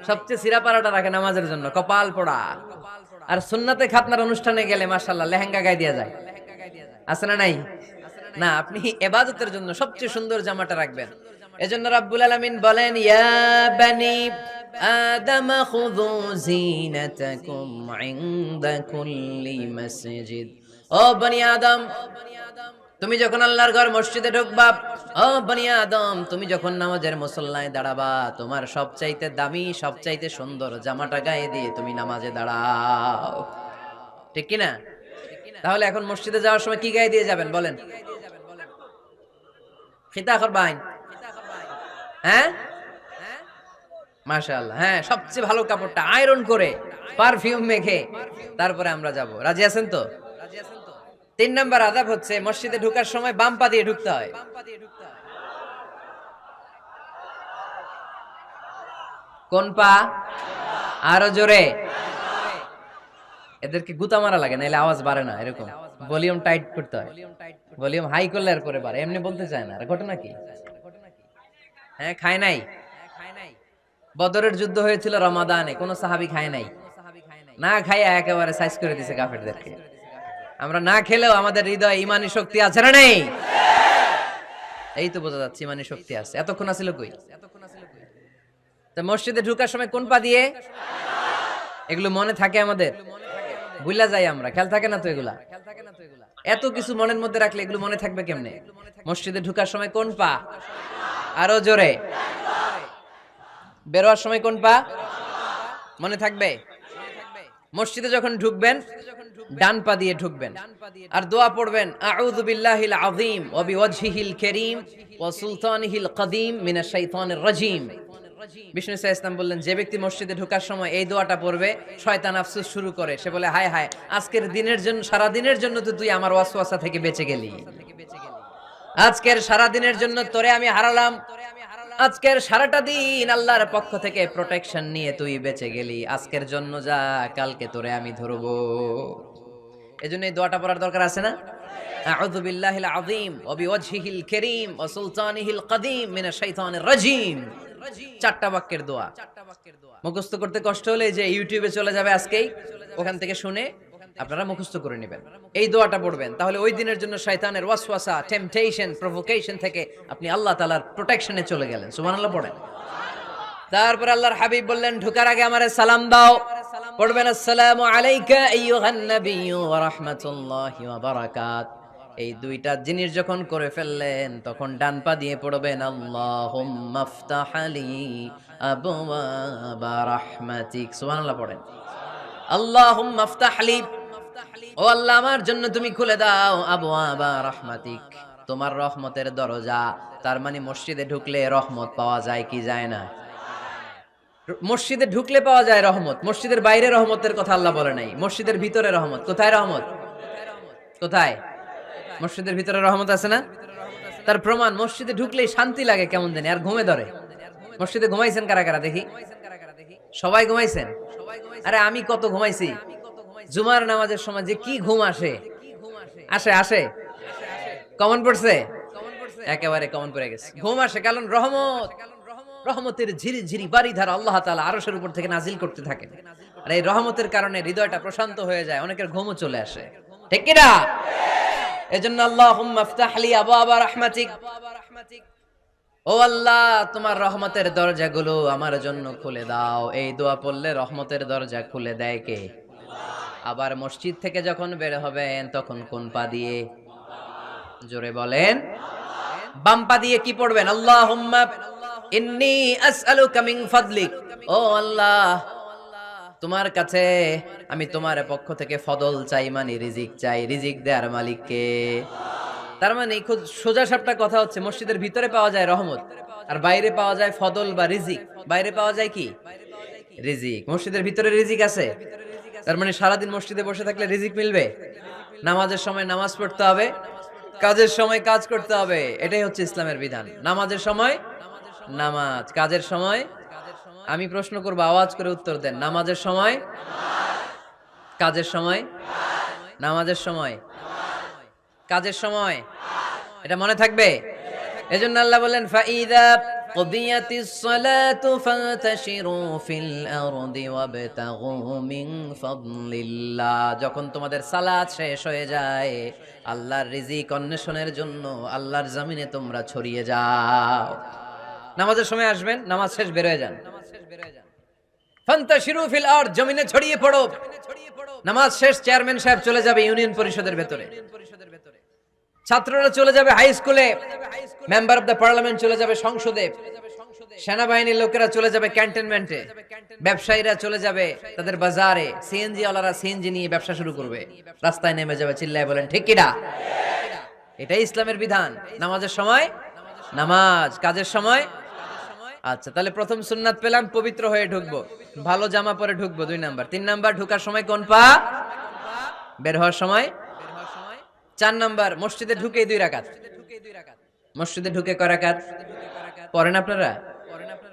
Speaker 2: সবচেয়ে সিরা পাড়াটা রাখে নামাজের জন্য, কপাল পোড়া। আর সুন্নাতে খাতনার অনুষ্ঠানে গেলে মাশাআল্লাহ লেহেঙ্গা গায়ে দেয়া যায়, আছে না নাই? না, আপনি ইবাদতের জন্য সবচেয়ে সুন্দর জামাটা রাখবেন। এজন্য রাব্বুল আলামিন বলেন, ইয়া বানি আদম খুযু জিনাতাকুম ইনদা কুল্লি মসজিদ। ও বনি আদম, তুমি যখন আল্লাহর ঘর মসজিদে ঢুকবা, ও বনি আদম, তুমি যখন নামাজের মুসল্লায় দাঁড়াবা, তোমার সবচাইতে দামি, সবচাইতে সুন্দর জামাটা গায়ে দিয়ে তুমি নামাজে দাঁড়াও। ঠিক কি না? তাহলে এখন মসজিদে যাওয়ার সময় কি গায়ে দিয়ে যাবেন বলেন? খিতা করবাইন? হ্যাঁ, মাশাআল্লাহ। হ্যাঁ, সবচেয়ে ভালো কাপড়টা আয়রন করে পারফিউম মেখে তারপরে আমরা যাব। রাজি আছেন তো? 3 নাম্বার আদব হচ্ছে মসজিদে ঢোকার সময় বাম পা দিয়ে ঢুকতে হয়। কোন পা? আরো জোরে। এদেরকে গুতা মারা লাগে, নাহলে আওয়াজ বাড়ে না। এরকম ভলিউম টাইট করতে হয়, ভলিউম হাই করলে আর পরে বাড়ে, এমনি বলতে চায় না। আর ঘটনা কি? হ্যাঁ, খায় নাই। বদরের যুদ্ধ হয়েছিল রমাদানে, কোন সাহাবী খায় নাই, না খাইয়া একেবারে সাইজ করে দিয়েছে কাফেরদেরকে। আমরা না খেলেও আমাদের হৃদয়ে ইমানি শক্তি আছে না নেই? এই তো বোঝা যাচ্ছে ইমানি শক্তি আছে। এতক্ষণ আছিল কই? তা মসজিদে ঢোকার সময় কোন পা দিয়ে? এগুলো মনে থাকে আমাদের? ভুলা যাই আমরা, খেয়াল থাকে না তো এগুলা? এত কিছু মনের মধ্যে রাখলে এগুলো মনে থাকবে কেমনে? মসজিদে ঢোকার সময় কোন পা? আরো জোরে। বেরোয়ার সময় কোন পা? মনে থাকবে? মসজিদে যখন ঢুকবেন ডান পা দিয়ে ঢুকবেন আর দোয়া পড়বেন, আউযু বিল্লাহিল আযীম ওয়া বিওয়াজহিল কারীম ওয়া সুলতানিহিল কদীম মিনাশ শাইতানির রাজীম। বিষ্ণু সাল্লাল্লাহু আলাইহি ওয়াসাল্লাম বললেন, যে ব্যক্তি মসজিদে ঢোকার সময় এই দোয়াটা পড়বে, শয়তান আফসোস শুরু করে। সে বলে, হায় হায়, আজকের দিনের জন্য, সারা দিনের জন্য তো তুই আমার ওয়াসওয়াসা থেকে বেঁচে গেলি। আজকের সারা দিনের জন্য তোরে আমি হারালাম, আজকের সারাটা দিন আল্লাহর পক্ষ থেকে প্রোটেকশন নিয়ে তুই বেঁচে গেলি, আজকের জন্য যা, কালকে তোরে আমি ধরবো। এজন্য এই দোয়াটা পড়ার দরকার আছে না? আউযু বিল্লাহিল আযীম ওয়া বিওয়াজহিল কারীম ওয়া সুলতানিহিল কদীম মিনাশ শাইতানির রাজীম। চারটা বাক্যের দোয়া। মুখস্থ করতে কষ্ট হলে যে ইউটিউবে চলে যাবে আজকেই, ওখান থেকে শুনে আপনারা মুখস্থ করে নেবেন। এই দোয়াটা পড়বেন, তাহলে ওই দিনের জন্য শয়তানের ওয়াসওয়াসা, টেম্পটেশন, প্রভোকেশন থেকে আপনি আল্লাহ তাআলার প্রোটেকশনে চলে গেলেন। সুবহানাল্লাহ পড়েন। তারপর আল্লাহর হাবিব বললেন, ঢোকার আগে আমারে সালাম দাও। পড়বেন, আসসালামু আলাইকা আইয়ুহান নাবিয়্যু ওয়া রাহমাতুল্লাহি ওয়া বারাকাত। এই দুইটা জিনিস যখন করে ফেললেন, তখন ডান পা দিয়ে পড়বেন, আল্লাহুম্মা আফতাহ লি আবওয়াবা রাহমাতিক। সুবহানাল্লাহ পড়েন। আল্লাহুম্মা আফতাহ লি, ও আল্লাহ আমার জন্য তুমি খুলে দাও আবওয়াবা রাহমাতিক, তোমার রহমতের দরজা। তার মানে মসজিদে ঢুকলে রহমত পাওয়া যায় কি যায় না? মসজিদে ঢুকলে পাওয়া যায় রহমত, মসজিদের বাইরে রহমতের কথা আল্লাহ বলে নাই। মসজিদের ভিতরে রহমত। কোথায় রহমত? কোথায়? মসজিদের ভিতরে রহমত আছে না? তার প্রমাণ, মসজিদে ঢুকলেই শান্তি লাগে কেমন জানি, আর ঘুমে ধরে। মসজিদে ঘুমাইছেন কারা কারা দেখি? সবাই ঘুমাইছেন? আরে আমি কত ঘুমাইছি। জুমার নামাজের সময় যে কি ঘুম আসে, আসে আসে, কমন পড়ছে, একেবারে কমন পড়ে গেছে। ঘুম আসে কারণ রহমত, রহমতের ঝিরি ঝিরি বাড়িধারা আল্লাহ তাআলা আরশের উপর থেকে নাজিল করতে থাকেন। আর এই রহমতের কারণে হৃদয়টা প্রশান্ত হয়ে যায়, অনেকের ঘুমও চলে আসে। ঠিক কি না? এজন্য আল্লাহুম্মা আফতাহ লি আবওয়াবা রাহমাতিক, ও আল্লাহ তোমার রহমতের দরজাগুলো আমার জন্য খুলে দাও। এই দোয়া পড়লে রহমতের দরজা খুলে দেয় কে? আবার মসজিদ থেকে যখন বের হবেন তখন কোন পা দিয়ে? জোরে বলেন। বাম পা দিয়ে কি পড়বেন? আল্লাহুম্মা ইন্নী আসআলুকা মিন ফাদলিক, ও আল্লাহ তোমার কাছে আমি তোমার পক্ষ থেকে ফদল চাই, মানে রিজিক চাই। রিজিক দেওয়ার মালিক কে? তার মানে খুব সোজা সাপটা কথা হচ্ছে, মসজিদের ভিতরে পাওয়া যায় রহমত, আর বাইরে পাওয়া যায় ফদল বা রিজিক। বাইরে পাওয়া যায় কি? রিজিক। মসজিদের ভিতরে রিজিক আছে। তার মানে সারাদিন মসজিদে বসে থাকলে রিজিক মিলবে। নামাজের সময় নামাজ পড়তে হবে, কাজের সময় কাজ করতে হবে। এটাই হচ্ছে ইসলামের বিধান। নামাজের সময় নামাজ, কাজের সময়। আমি প্রশ্ন করবো, আওয়াজ করে উত্তর দেন। নামাজের সময়, কাজের সময়, নামাজের সময়, কাজের সময়। এটা মনে থাকবে। এজন্য আল্লাহ বলেন, ফাইদা কুদিয়াতিস সালাতু ফান্তাশিরু ফিল আরদি ওয়াবতাগু মিন ফাদলিল্লাহ। যখন তোমাদের সালাত শেষ হয়ে যায়, আল্লাহর রিজিক অন্বেষণের জন্য আল্লাহর জমিনে তোমরা ছড়িয়ে যাও। নামাজের সময় আসবেন, নামাজ শেষ বের হয়ে যান। ফান্তাশিরু ফিল আরদ, জমিনে ছড়িয়ে পড়ো। নামাজ শেষ চেয়ারম্যান সাহেব চলে যাবে ইউনিয়ন পরিষদের ভেতরে, ছাত্ররা চলে যাবে হাই স্কুলে, মেম্বার অফ দ্য পার্লামেন্ট চলে যাবে সংসদে, সেনাবাহিনীর লোকেরা চলে যাবে ক্যান্টনমেন্টে, ব্যবসায়ীরা চলে যাবে তাদের বাজারে, সিএনজি ওয়ালারা সিএনজি নিয়ে ব্যবসা শুরু করবে, রাস্তায় নেমে যাবে, চিল্লায় বলেন ঠিক কিনা? এটাই ইসলামের বিধান। নামাজের সময় নামাজ, কাজের সময়। আচ্ছা, তাহলে প্রথম সুন্নাত পেলাম, পবিত্র হয়ে ঢুকবো, ভালো জামা পরে ঢুকবো। 2 নাম্বার। 3 নাম্বার, ঢোকার সময় কোন পা? বের হওয়ার সময়। 4 নাম্বার, মসজিদে ঢুকেই 2 রাকাত। মসজিদে ঢুকে কয় রাকাত পড়েন আপনারা?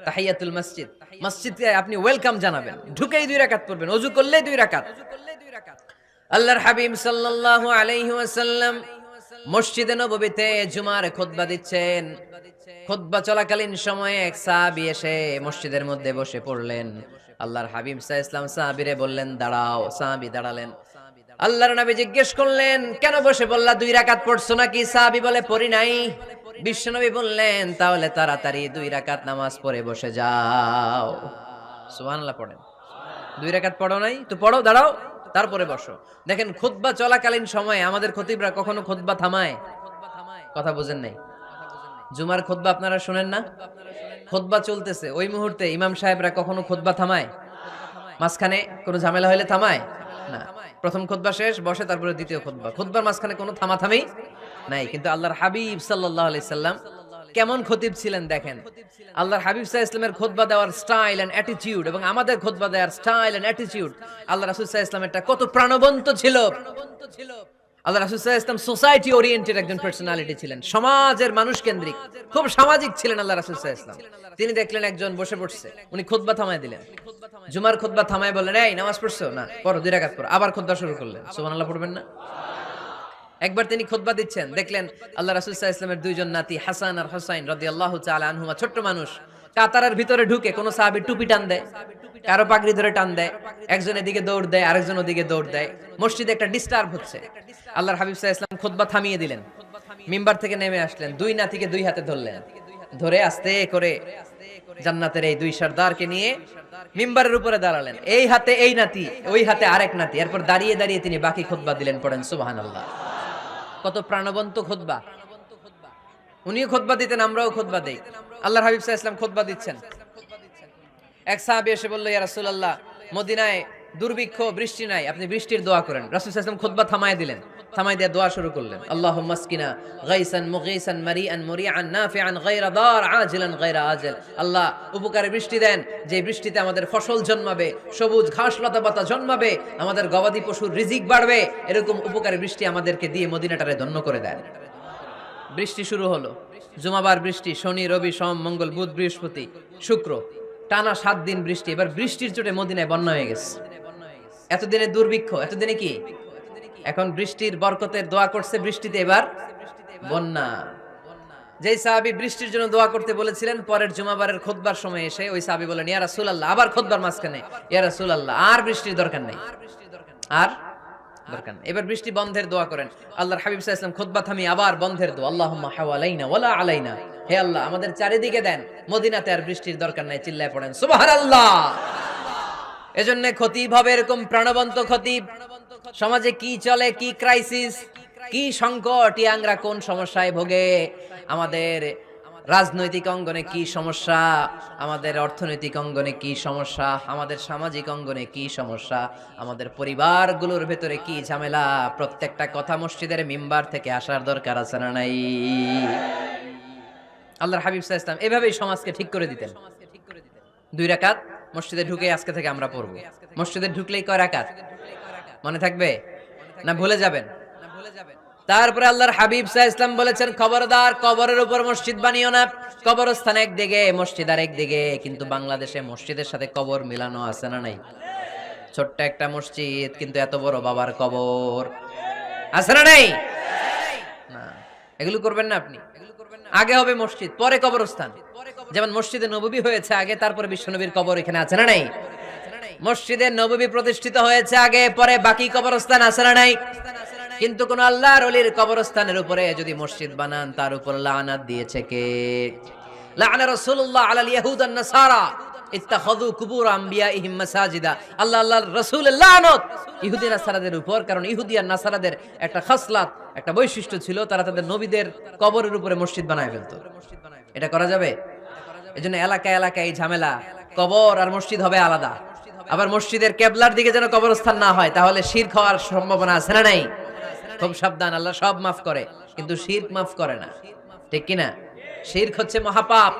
Speaker 2: তাহিয়াতুল মসজিদ। মসজিদে আপনি ওয়েলকাম জানাবেন, ঢুকেই 2 রাকাত পড়বেন, ওযু করলেই 2 রাকাত। আল্লাহর হাবিব সাল্লাল্লাহু আলাইহি ওয়াসাল্লাম মসজিদে নববীতে জুমার খুতবা দিচ্ছেন। খুতবা চলাকালীন সময়ে এক সাহাবী এসে মসজিদের মধ্যে বসে পড়লেন। আল্লাহর হাবিব সাল্লাল্লাহু আলাইহি ওয়াসাল্লাম সাহাবীরে বললেন, দাঁড়াও। সাহাবী দাঁড়ালেন। আল্লাহর নবী জিজ্ঞেস করলেন, কেন বসে বললা 2 রাকাত পড়ছো নাকি? সাহাবী বলে, পড়ি নাই। বিশ্বনবী বললেন, তাহলে তাড়াতাড়ি 2 রাকাত নামাজ পড়ে বসে যাও। সুবহানাল্লাহ পড়েন। 2 রাকাত পড়ো নাই তো পড়ো, দাঁড়াও, তারপরে বসো। দেখেন খুতবা চলাকালীন সময়ে আমাদের খতিবরা কখনো খুতবা থামায়? কথা বুঝেন নাই? জুমার খুতবা আপনারা শুনেন না? খুতবা চলতেছে, ওই মুহূর্তে ইমাম সাহেবরা কখনো খুতবা থামায়? মাঝখানে কোনো ঝামেলা হলে থামায় না। প্রথম খুতবা শেষ, বসে, তারপরে দ্বিতীয় খুতবা। খুতবার মাঝখানে কোনো থামাথামি নাই। কিন্তু আল্লাহর হাবিব সাল্লাল্লাহু আলাইহি সাল্লাম কেমন খতিব ছিলেন দেখেন। আল্লাহর হাবিব সাল্লাল্লাহু আলাইহি সাল্লামের খুতবা দেওয়ার স্টাইল এন্ড অ্যাটিটিউড এবং আমাদের খুতবা দেওয়ার স্টাইল এন্ড অ্যাটিটিউড, আল্লাহ রাসূল সাল্লাল্লাহু আলাইহি সাল্লামেরটা কত প্রাণবন্ত ছিল। আল্লাহ রাসূল সাল্লাল্লাহু আলাইহি সাল্লাম সোসাইটি ওরিয়েন্টেড একজন পার্সোনালিটি ছিলেন, সমাজের মানুষ কেন্দ্রিক, খুব সামাজিক ছিলেন আল্লাহ রাসূল সাল্লাল্লাহু আলাইহি সাল্লাম। তিনি দেখলেন একজন বসে পড়ছে, উনি খুতবা থামায় দিলেন। জুমার খুতবা থামায় বললেন, এই নামাজ পড়ছো না, পড়ো 2 রাকাত পড়ো। আবার খুতবা শুরু করলেন। সুবহানাল্লাহ পড়বেন না? একবার তিনি খুতবা দিচ্ছেন, দেখলেন আল্লাহ রাসূল সাল্লাল্লাহু আলাইহি ওয়াসাল্লামের 2 জন নাতি হাসান আর হুসাইন রাদিয়াল্লাহু তাআলা আনহুমা, ছোট্ট মানুষ, কাতারের ভিতরে ঢুকে কোন সাহাবী টুপি টান দেয়, কারো পাগড়ি ধরে টান দেয়, একজন এদিকে দৌড় দেয়, আরেকজন ওদিকে দৌড় দেয়। মসজিদে একটা ডিস্টার্ব হচ্ছে। আল্লাহর হাবিব সাল্লাল্লাহু আলাইহি ওয়াসাল্লাম খুতবা থামিয়ে দিলেন, মিম্বার থেকে নেমে আসলেন, 2 নাতিকে 2 হাতে ধরলেন, ধরে আস্তে করে জান্নাতের এই 2 সর্দারকে নিয়ে মিম্বারের উপরে দাঁড়ালেন। এই হাতে এই নাতি, ওই হাতে আরেক নাতি। এরপর দাঁড়িয়ে দাঁড়িয়ে তিনি বাকি খুতবা দিলেন। পড়েন সুবহানাল্লাহ। কত প্রাণবন্ত খুতবা। উনিও খুতবা দিতেন, আমরাও খুতবা দেই। আল্লাহর হাবিব সাল্লাল্লাহু আলাইহি ওয়াসাল্লাম খুতবা দিচ্ছেন, এক সাহাবী এসে বলল, ইয়া রাসূলুল্লাহ, মদিনায় দুর্ভিক্ষ, বৃষ্টি নাই, আপনি বৃষ্টির দোয়া করেন। রাসূল সাল্লাল্লাহু আলাইহি ওয়াসাল্লাম খুতবা থামায় দিলেন, থামায় দিয়ে দোয়া শুরু করলেন। আল্লাহুম্মা আসকিনা গাইসান মুগীসান মারিআন মুরিআন নাফিআন গায়রা দার আজিলান গায়রা আজল। আল্লাহ, উপকারে বৃষ্টি দেন, যে বৃষ্টিতে আমাদের ফসল জন্মাবে, সবুজ ঘাস লতা পাতা জন্মাবে, আমাদের গবাদি পশুর রিজিক বাড়বে, এরকম উপকারে বৃষ্টি আমাদেরকে দিয়ে মদিনাটারে ধন্য করে দেন। বৃষ্টি শুরু হলো। জুমাবার বৃষ্টি, শনি রবি সোম মঙ্গল বুধ বৃহস্পতি শুক্র, টানা 7 দিন বৃষ্টি। এবার বৃষ্টির চোটে মদিনায় বন্যা হয়ে গেছে। এতদিনে দুর্ভিক্ষ, এতদিনে কি? এখন বৃষ্টির বরকতের দোয়া করছে, বৃষ্টিতে এবার বন্যা। যেই সাহাবী বৃষ্টির জন্য দোয়া করতে বলেছিলেন, পরের জুমাবারের খুতবার সময় এসে ওই সাহাবী বলেন, ইয়া রাসূলুল্লাহ, আবার খুতবার মাঝখানে, ইয়া রাসূলুল্লাহ, আর বৃষ্টির দরকার নেই, আর দরকার নেই, এবার বৃষ্টি বন্ধের দোয়া করেন। আল্লাহর হাবিব সাল্লাল্লাহু আলাইহি ওয়াসাল্লাম খুতবা থামিয়ে আবার বন্ধের দোয়া, আল্লাহুম্মা হাওয়ালাইনা ওয়ালা আলাইনা, হে আল্লাহ আমাদের চারিদিকে দেন, মদিনাতে আর বৃষ্টির দরকার নাই। চিল্লায় পড়েন সুবহানাল্লাহ। এজন্য খতিব হবে এরকম প্রাণবন্ত খতিব। সমাজে কি চলে, কি ক্রাইসিস, কি সংকট, ইয়াংরা কোন সমস্যায় ভোগে, আমাদের রাজনৈতিক অঙ্গনে কি সমস্যা, আমাদের অর্থনৈতিক অঙ্গনে কি সমস্যা, আমাদের সামাজিক অঙ্গনে কি সমস্যা, আমাদের পরিবারগুলোর ভেতরে কি ঝামেলা, প্রত্যেকটা কথা মসজিদের মিম্বার থেকে আসার দরকার আছে না নাই? আল্লাহর হাবিব সাল্লাল্লাহু আলাইহি ওয়াসাল্লাম এভাবেই সমাজকে ঠিক করে দিতেন। 2 রাকাত মসজিদে ঢুকে আজকে থেকে আমরা পড়ব। মসজিদে ঢুকলেই কয় রাকাত মনে থাকবে না ভুলে যাবেন? তারপরে আল্লাহর হাবিব সাল্লাল্লাহু আলাইহি ওয়াসাল্লাম বলেছেন, খবরদার কবরের উপর মসজিদ বানিও না। কবরস্থান একদিকে, মসজিদ আরেকদিকে। কিন্তু বাংলাদেশে মসজিদের সাথে কবর মিলানো আছে না নাই? ছোট্ট একটা মসজিদ, কিন্তু এত বড় বাবার কবর আছে না নাই? না, এগুলো করবেন না আপনি। আগে হবে মসজিদ, পরে কবরস্থান। যেমন মসজিদে নববী হয়েছে আগে, তারপরে বিশ্বনবীর কবর এখানে আছে না নাই? মসজিদে নববী প্রতিষ্ঠিত হয়েছে আগে, পরে বাকি কবরস্থান আছে না নাই? কিন্তু কোন আল্লাহর ওলির কবরস্থানের উপরে যদি মসজিদ বানান, তার উপর লানাত দিয়েছে কে? লাআনা রাসূলুল্লাহ আলাল ইয়াহুদ ওয়ান নাসারা ইত্তাখাযু কুবুর আমবিয়াইহিম মাসাজিদা। আল্লাহর রাসূলের লানত ইহুদি নাসারাদের উপর, কারণ ইহুদি আর নাসারাদের একটা খাসলাত, একটা বৈশিষ্ট্য ছিল, তারা তাদের নবীদের কবরের উপরে মসজিদ বানায় ফেলতো। এটা করা যাবে? এজন্য এলাকায় এলাকায় এই ঝামেলা, কবর আর মসজিদ হবে আলাদা। আবার মসজিদের কিবলার দিকে যেন কবরস্থান না হয়, তাহলে শিরক হওয়ার সম্ভাবনা আছে না নাই? খুব সাবধান, আল্লাহ সব মাফ করে কিন্তু শিরক মাফ করে না, ঠিক কি না? শিরক হচ্ছে মহাপাপ,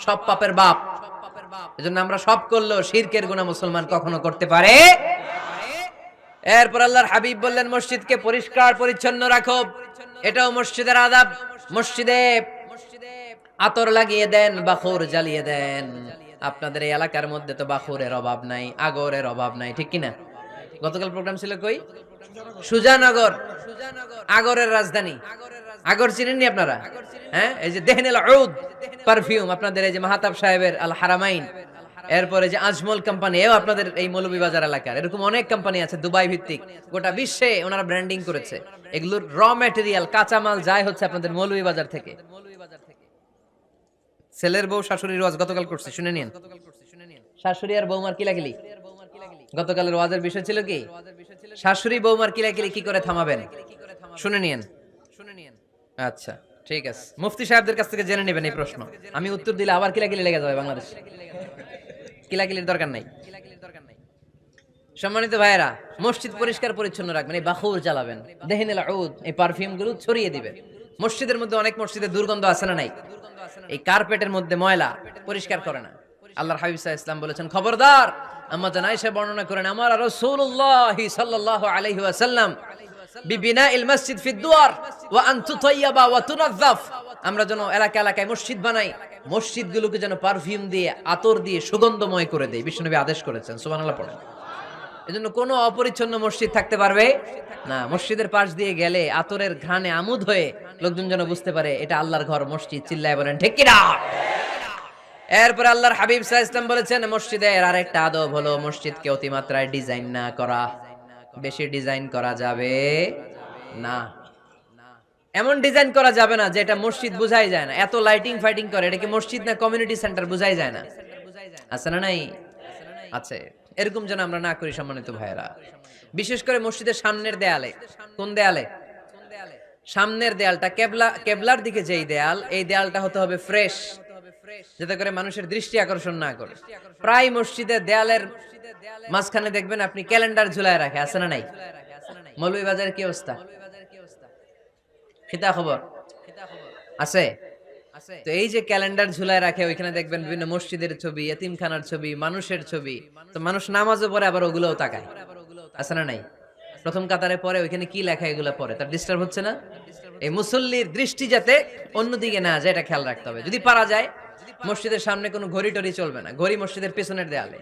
Speaker 2: সব পাপের বাপ। এজন্য আমরা সব করলেও শিরকের গুনাহ মুসলমান কখনো করতে পারে। এরপর আল্লাহর হাবিব বললেন, মসজিদকে পরিষ্কার পরিচ্ছন্ন রাখো, এটাও মসজিদের আদাব। মসজিদে আতর লাগিয়ে দেন, বাখুর জ্বালিয়ে দেন। আপনাদের এই এলাকার মধ্যে তো বাখুরের অভাব নাই, আগরের অভাব নাই, ঠিক কিনা? গতকাল প্রোগ্রাম ছিল কই? সুজানগর, আগরের রাজধানী। আগর চিনেননি আপনারা? হ্যাঁ, এই যে দেহনেল উদ পারফিউম, আপনাদের এই যে মাহতাব সাহেবের আল হারামাইন, এরপরে যে আজমল কোম্পানি, এও আপনাদের এই মৌলভীবাজার এলাকার। এরকম অনেক কোম্পানি আছে দুবাই ভিত্তিক, গোটা বিশ্বে ওনারা ব্র্যান্ডিং করেছে। এগুলোর র ম্যাটেরিয়াল, কাঁচামাল যায় হচ্ছে আপনাদের মৌলভীবাজার থেকে। ছেলের বউ শাশুড়ির ওয়াজ গতকাল করছে, শুনে নিন। শাশুড়ি আর বৌমার কিলাকিলি, গতকালের ওয়াজের বিষয় ছিল কি? শাশুড়ি বৌমার কিলাকিলি কি করে থামাবেন, শুনে নিন। আচ্ছা ঠিক আছে, মুফতি সাহেবদের কাছ থেকে জেনে নেবেন এই প্রশ্ন। আমি উত্তর দিলে আবার কিলাকিলি লেগে যাবে বাংলাদেশ। কিলাকিলির দরকার নাই। সম্মানিত ভাইয়েরা, মসজিদ পরিষ্কার পরিচ্ছন্ন রাখবেন, এই বাখুর জ্বালাবেন, দেহিনুল উদ, এই পারফিউম গুলো ছড়িয়ে দিবেন। মসজিদের মধ্যে অনেক মসজিদে দুর্গন্ধ আছে না নাই? এই কার্পেটের মধ্যে ময়লা, পরিষ্কার করে না। আল্লাহর হাবিব সাল্লাল্লাহু আলাইহি ওয়াসাল্লাম বলেছেন, খবরদার। আম্মা জান আয়েশা বর্ণনা করেন, আমার রাসূলুল্লাহ সাল্লাল্লাহু আলাইহি ওয়াসাল্লাম বিবিনাইল মসজিদ ফি দুয়ার ওয়া আন তুতাইয়াবা ওয়া তুনাযাফ, আমরা যেন এলাকা এলাকায় মসজিদ বানাই, মসজিদগুলোকে যেন পারফিউম দিয়ে, আতর দিয়ে সুগন্ধময় করে দেই। বিশ্বনবী আদেশ করেছেন, সুবহানাল্লাহ পড়েন। এজন্য কোনো অপরিচ্ছন্ন মসজিদ থাকতে পারবে না। মসজিদের পাশ দিয়ে গেলে আতরের ঘ্রাণে আমোদ হয়ে লোকজন যেন বুঝতে পারে এটা আল্লাহর ঘর, মসজিদ। চিল্লায় বলেন ঠিক কি না? এরপর আল্লাহর হাবিব সাল্লাল্লাহু আলাইহি ওয়াসাল্লাম বলেছেন, মসজিদের আরেকটা আদব হলো মসজিদকে অতিমাত্রায় ডিজাইন না করা। বেশি ডিজাইন করা যাবে না। এমন ডিজাইন করা যাবে না যে এটা মসজিদ বুঝাই যায় না। এত লাইটিং ফাইটিং করে, এটা কি মসজিদ না কমিউনিটি সেন্টার বুঝাই যায় না। আছে না নাই? আছে। এরকম যেন আমরা না করি সম্মানিত ভাইয়েরা। বিশেষ করে মসজিদের সামনের দেয়ালে। কোন দেয়ালে? সামনের দেয়ালটা, কেবলার দিকে যেই দেয়াল, এই দেয়ালটা হতে হবে ফ্রেশ, যাতে করে মানুষের দৃষ্টি আকর্ষণ না করে। প্রায় মসজিদের দেয়ালের মাঝখানে দেখবেন আপনি ক্যালেন্ডার ঝুলায় রাখে, আছে না নাই? মৌলভীবাজারের কি অবস্থা? খিতা খবর আছে? তো এই যে ক্যালেন্ডার ঝুলায় রাখে, ওইখানে দেখবেন বিভিন্ন মসজিদের ছবি, এতিমখানার ছবি, মানুষের ছবি। তো মানুষ নামাজও পড়ে, আবার ওগুলোও তাকায়, আছে না নাই? প্রথম কাতারে পরে ওইখানে কি লেখা, এগুলো পরে, তার ডিস্টার্ব হচ্ছে না? এই মুসল্লির দৃষ্টি যাতে অন্যদিকে না যায়, এটা খেয়াল রাখতে হবে। যদি পারা যায়, মসজিদের সামনে কোনো ঘড়ি টড়ি চলবে না। ঘড়ি মসজিদের পেছনের দেয়ালে,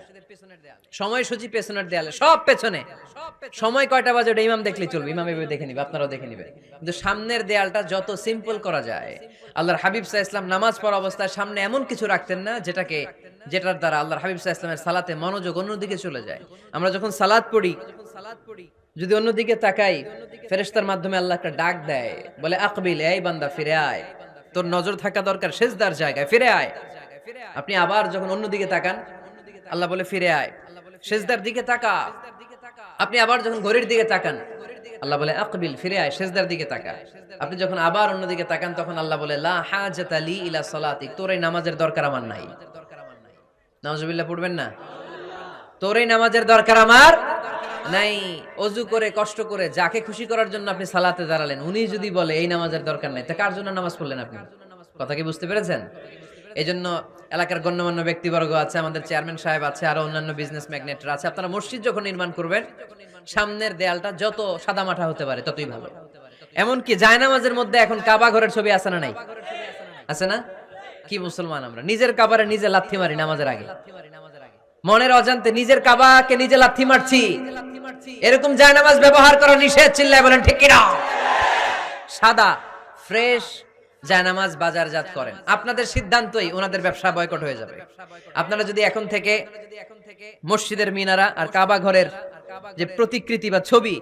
Speaker 2: সময়সূচি পেছনের দেয়ালে, সব পেছনে। সময় কয়টা বাজে ওটা ইমাম দেখলে চলবে, ইমাম এভাবে দেখে নিবে, আপনারাও দেখে নিবেন। কিন্তু সামনের দেয়ালটা যত সিম্পল করা যায়। আল্লাহর হাবিব সাল্লাল্লাহু আলাইহি ওয়াসাল্লাম নামাজ পড়া অবস্থায় সামনে এমন কিছু রাখতেন না যেটার দ্বারা আল্লাহর হাবিব সাল্লাল্লাহু আলাইহি ওয়াসাল্লামের সালাতে মনোযোগ অন্যদিকে চলে যায়। আমরা যখন সালাত পড়ি, যদি অন্যদিকে তাকাই, ফেরেশতার মাধ্যমে আল্লাহ একটা ডাক দেয়, বলে আকবিল, এই বান্দা ফিরে আয়, তোর নজর থাকা দরকার সিজদার জায়গায়, ফিরে আয়। আপনি আবার যখন অন্যদিকে তাকান, আল্লাহ বলে ফিরে আয়, সিজদার দিকে তাকা। আপনি আবার যখন ঘড়ির দিকে তাকান, আল্লাহ বলে আকবিল, ফিরে আয়, সিজদার দিকে তাকা। আপনি যখন আবার অন্যদিকে তাকান, তখন আল্লাহ বলে লা হাজাতা লি ইলা সালাতিক, তোর এই নামাজের দরকার আমার নাই। নাউজুবিল্লাহ পড়বেন না? তোর এই নামাজের দরকার আমার নাই। অজু করে কষ্ট করে যাকে খুশি করার জন্য আপনি সালাতে দাঁড়ালেন, উনি যদি বলে এই নামাজের দরকার নাই, তা কার জন্য নামাজ পড়লেন আপনি? কথা কি বুঝতে পেরেছেন? এই জন্য এলাকার গণ্যমান্য ব্যক্তিবর্গ আছে, আমাদের চেয়ারম্যান সাহেব আছে, আরো অন্যান্য বিজনেস ম্যাগনেটরা আছে। আপনারা মসজিদ যখন নির্মাণ করবেন, সামনের দেয়ালটা যত সাদামাটা হতে পারে ততই ভালো। এমনকি জায়নামাজের মধ্যে এখন কাবা ঘরের ছবি আছে না নাই? আছে না? কি মুসলমান আমরা, নিজের কাবারে নিজে লাথি মারি নামাজের আগে, মনের অজান্তে নিজের কাবাকে নিজে লাথি মারছি। এরকম জায়নামাজ ব্যবহার করা নিষেধ। চিল্লায় বলেন ঠিক কি না? সাদা ফ্রেশ জায়নামাজ বাজারজাত করেন, আপনাদের সিদ্ধান্তই ওনাদের ব্যবসা বয়কট হয়ে যাবে। আপনারা যদি এখন থেকে মসজিদের মিনারা আর কাবা ঘরের যে প্রতিকৃতি বা ছবি,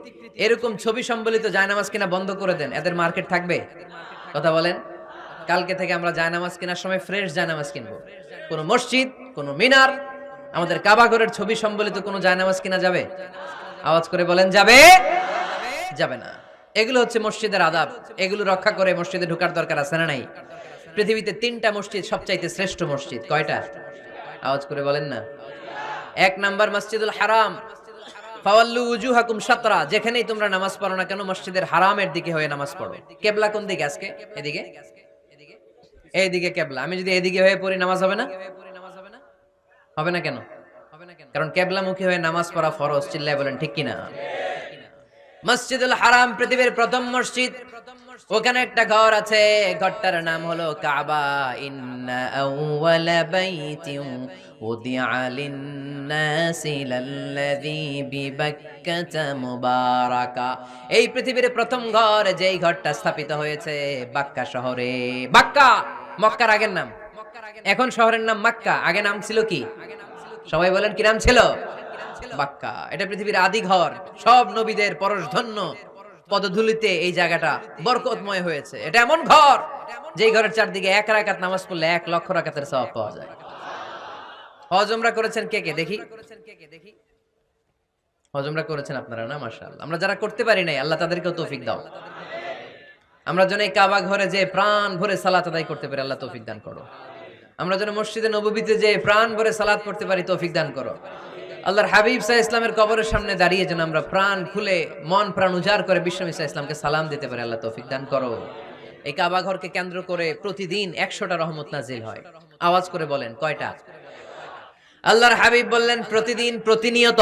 Speaker 2: এরকম ছবি সম্বলিত জায়নামাজ কিনা বন্ধ করে দেন, এদের মার্কেট থাকবে? কথা বলেন। কালকে থেকে আমরা জায়নামাজ কেনার সময় ফ্রেশ জায়নামাজ কিনবো। কোন মসজিদ, কোন মিনার, আমাদের কাবা ঘরের ছবি সম্বলিত কোন জায়নামাজ কিনা যাবে? আওয়াজ করে বলেন, যাবে? যাবে না। এগুলো হচ্ছে মসজিদের আদাব। এগুলো রক্ষা করে মসজিদে ঢোকার দরকার আছে না নাই? পৃথিবীতে 3টা মসজিদ সবচাইতে শ্রেষ্ঠ মসজিদ। কয়টা? আওয়াজ করে বলেন না। 1 নাম্বার মসজিদুল হারাম, ফাওয়াল্লু উজুহাকুম শাতরা, যেখানেই তোমরা নামাজ পড়ো না কেন মসজিদের হারামের দিকে হয়ে নামাজ পড়ো। কিবলা কোন দিকে আজকে? এদিকে, এইদিকে কিবলা। আমি যদি এদিকে হয়ে পড়ি নামাজ হবে না? হবে না কেন? কারণ কিবলামুখী হয়ে নামাজ পড়া ফরজ। চিল্লায় বলেন ঠিক কিনা? মসজিদুল হারাম পৃথিবীর প্রথম মসজিদ। ওখানে একটা ঘর আছে, ঘরটার নাম হলো কাবা। ইন্না আউওয়ালা বাইতিন উদিআ লিন-নাসি লাল্লাযী বিবাক্কাতা মুবারাকা। এই পৃথিবীর প্রথম ঘর, যেই ঘরটা স্থাপিত হয়েছে বাক্কা শহরে। বাক্কা মক্কার আগের নাম, এখন শহরের নাম মক্কা। আগে নাম ছিল কি? সবাই বলেন কি নাম ছিল? বাক্কা। এটা পৃথিবীর আদি ঘর, সব নবীদের পরশধন্য পদধূলিতে এই জায়গাটা বরকতময় হয়েছে। এটা এমন ঘর যেই ঘরের চারদিকে 1 রাকাত নামাজ পড়লে 1 লক্ষ রাকাতের সওয়াব পাওয়া যায়। হজ উমরা করেছেন কে কে দেখি? হজ উমরা করেছেন আপনারা না? মাশাআল্লাহ। আমরা যারা করতে পারি নাই আল্লাহ তাদেরকেও তৌফিক দাও। আমরা যেন এই কাবা ঘরে যে প্রাণ ভরে সালাত আদায় করতে পারি, আল্লাহ তৌফিক দান করো। আমরা যেন মসজিদে নববীতে যে প্রাণ ভরে সালাত করতে পারি, তৌফিক দান করো। আল্লাহর হাবিব সাল্লাল্লাহু ইসলামের কবরের সামনে দাঁড়িয়ে যেন আমরা প্রাণ খুলে মন প্রাণ উজাড় করে বিশ্বনবী সাল্লাল্লাহু ইসলামকে সালাম দিতে পারি, আল্লাহ তৌফিক দান করো। এই কাবা ঘরকে কেন্দ্র করে প্রতিদিন 100টা রহমত নাজিল হয়। আওয়াজ করে বলেন কয়টা? আল্লাহর হাবিব বললেন প্রতিদিন প্রতিনিয়ত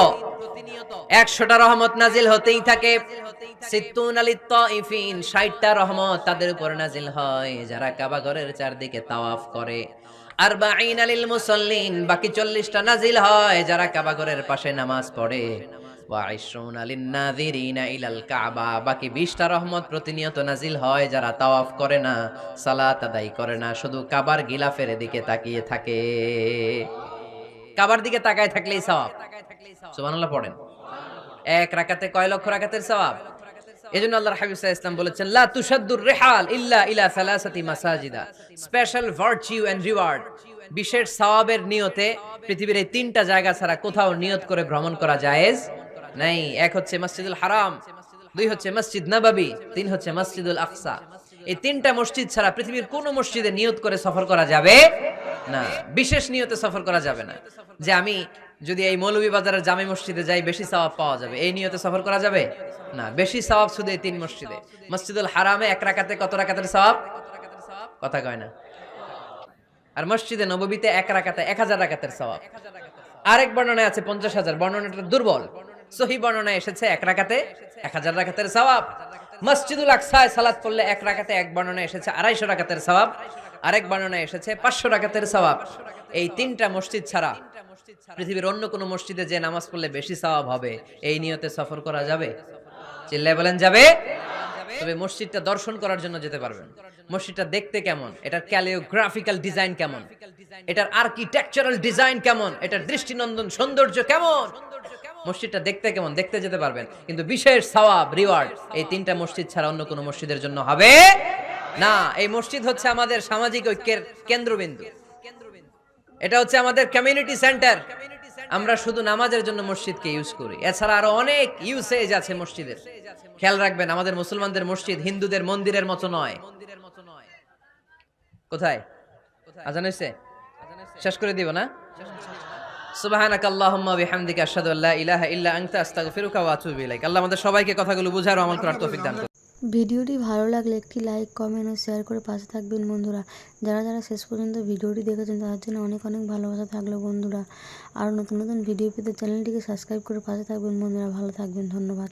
Speaker 2: 100টা রহমত নাজিল হতেই থাকে। সিত্তুন আলিত তাইফিন, 60টা রহমত তাদের উপর নাজিল হয় যারা কাবা ঘরের চারদিকে তাওয়াফ করে। আরবাঈন আলিল মুসাল্লিন, বাকি 40টা নাজিল হয় যারা কাবা ঘরের পাশে নামাজ পড়ে। ওয়া 20 আলিন নাযিরিনা ইলাল কাবা, বাকি 20টা রহমত প্রতিনিয়ত নাজিল হয় যারা তাওয়াফ করে না, সালাত আদায় করে না, শুধু কাবার গিলাফের দিকে তাকিয়ে থাকে। কাবার দিকে তাকায় থাকলেই সওয়াব। সুবহানাল্লাহ পড়েন। 1 রাকাতে কয় লক্ষ রাকাতের সওয়াব? এজন্য আল্লাহর হাবিব সাল্লাল্লাহু আলাইহি ওয়াসাল্লাম বলেছেন লা তুশাদ্দুর রিহাল ইল্লা ইলা সালাসাতি মাসাজিদা, স্পেশাল ভার্চু এন্ড রিওয়ার্ড, বিশেষ সওয়াবের নিয়তে পৃথিবীর এই 3টা জায়গা ছাড়া কোথাও নিয়ত করে ভ্রমণ করা জায়েজ নাই। এক হচ্ছে মসজিদুল হারাম, 2 হচ্ছে মসজিদ নববী, 3 হচ্ছে মসজিদুল আকসা। এই 3টা মসজিদ ছাড়া পৃথিবীর কোন মসজিদে নিয়ত করে সফর করা যাবে না, বিশেষ নিয়তে সফর করা যাবে না। যে আমি যদি এই মৌলভীবাজারের জামে মসজিদে যাই বেশি সওয়াব পাওয়া যাবে, এই নিয়তে সফর করা যাবে না। বেশি সওয়াব শুধু এই 3 মসজিদে। মসজিদুল হারামে 1 রাকাতে কত রাকাতের সওয়াব? কথা কয় না। আর মসজিদে নববীতে 1 রাকাতে 1000 রাকাতের সওয়াব। আরেক বর্ণনায় আছে 50,000, বর্ণনাটা দুর্বল। সহিহ বর্ণনায় এসেছে 1 রাকাতে 1000 রাকাতের সওয়াব। মসজিদুল আকসায় সালাত পড়লে 1 রাকাতে, এক বর্ণনায় এসেছে 250 রাকাতের সওয়াব, আরেক বর্ণনায় এসেছে 500 রাকাতের সওয়াব। এই 3টা মসজিদ ছাড়া পৃথিবীর অন্য কোন মসজিদে যে নামাজ পড়লে বেশি সওয়াব হবে, এই নিয়তে সফর করা যাবে? চিল্লায় বলেন যাবে। তবে মসজিদটা দর্শন করার জন্য যেতে পারবেন। মসজিদটা দেখতে কেমন, এটার ক্যালিওগ্রাফিক্যাল ডিজাইন কেমন, এটার আর্কিটেকচারাল ডিজাইন কেমন, এটার দৃষ্টিনন্দন সৌন্দর্য কেমন, মসজিদটা দেখতে কেমন, দেখতে যেতে পারবেন। কিন্তু বিশেষ সওয়াব রিওয়ার্ড এই 3টা মসজিদ ছাড়া অন্য কোনো মসজিদের জন্য হবে না। এই মসজিদ হচ্ছে আমাদের সামাজিক ঐক্যের কেন্দ্রবিন্দু, এটা হচ্ছে আমাদের কমিউনিটি সেন্টার। আমরা শুধু নামাজের জন্য মসজিদকে ইউজ করি, এছাড়া আরো অনেক ইউসেজ আছে মসজিদের। খেয়াল রাখবেন, আমাদের মুসলমানদের মসজিদ হিন্দুদের মন্দিরের মতো নয়। কোথায় আজান হইছে? শেষ করে দিব না? সুবহানাকাল্লাহুম্মা বিহামদিকা আশহাদু আল্লা ইলাহা ইল্লা আনতা আস্তাগফিরুকা ওয়া আতুবু ইলাইক। আল্লাহ আমাদের সবাইকে কথাগুলো বুঝার ও আমল করার তৌফিক দান করুন।
Speaker 1: ভিডিওটি ভালো লাগলে একটি লাইক, কমেন্ট ও শেয়ার করে পাশে থাকবেন বন্ধুরা। যারা যারা শেষ পর্যন্ত ভিডিওটি দেখেছেন তাদের জন্য অনেক অনেক ভালোবাসা থাকলো বন্ধুরা। আর নতুন নতুন ভিডিও পেতে চ্যানেলটিকে সাবস্ক্রাইব করে পাশে থাকবেন বন্ধুরা। ভালো থাকবেন, ধন্যবাদ।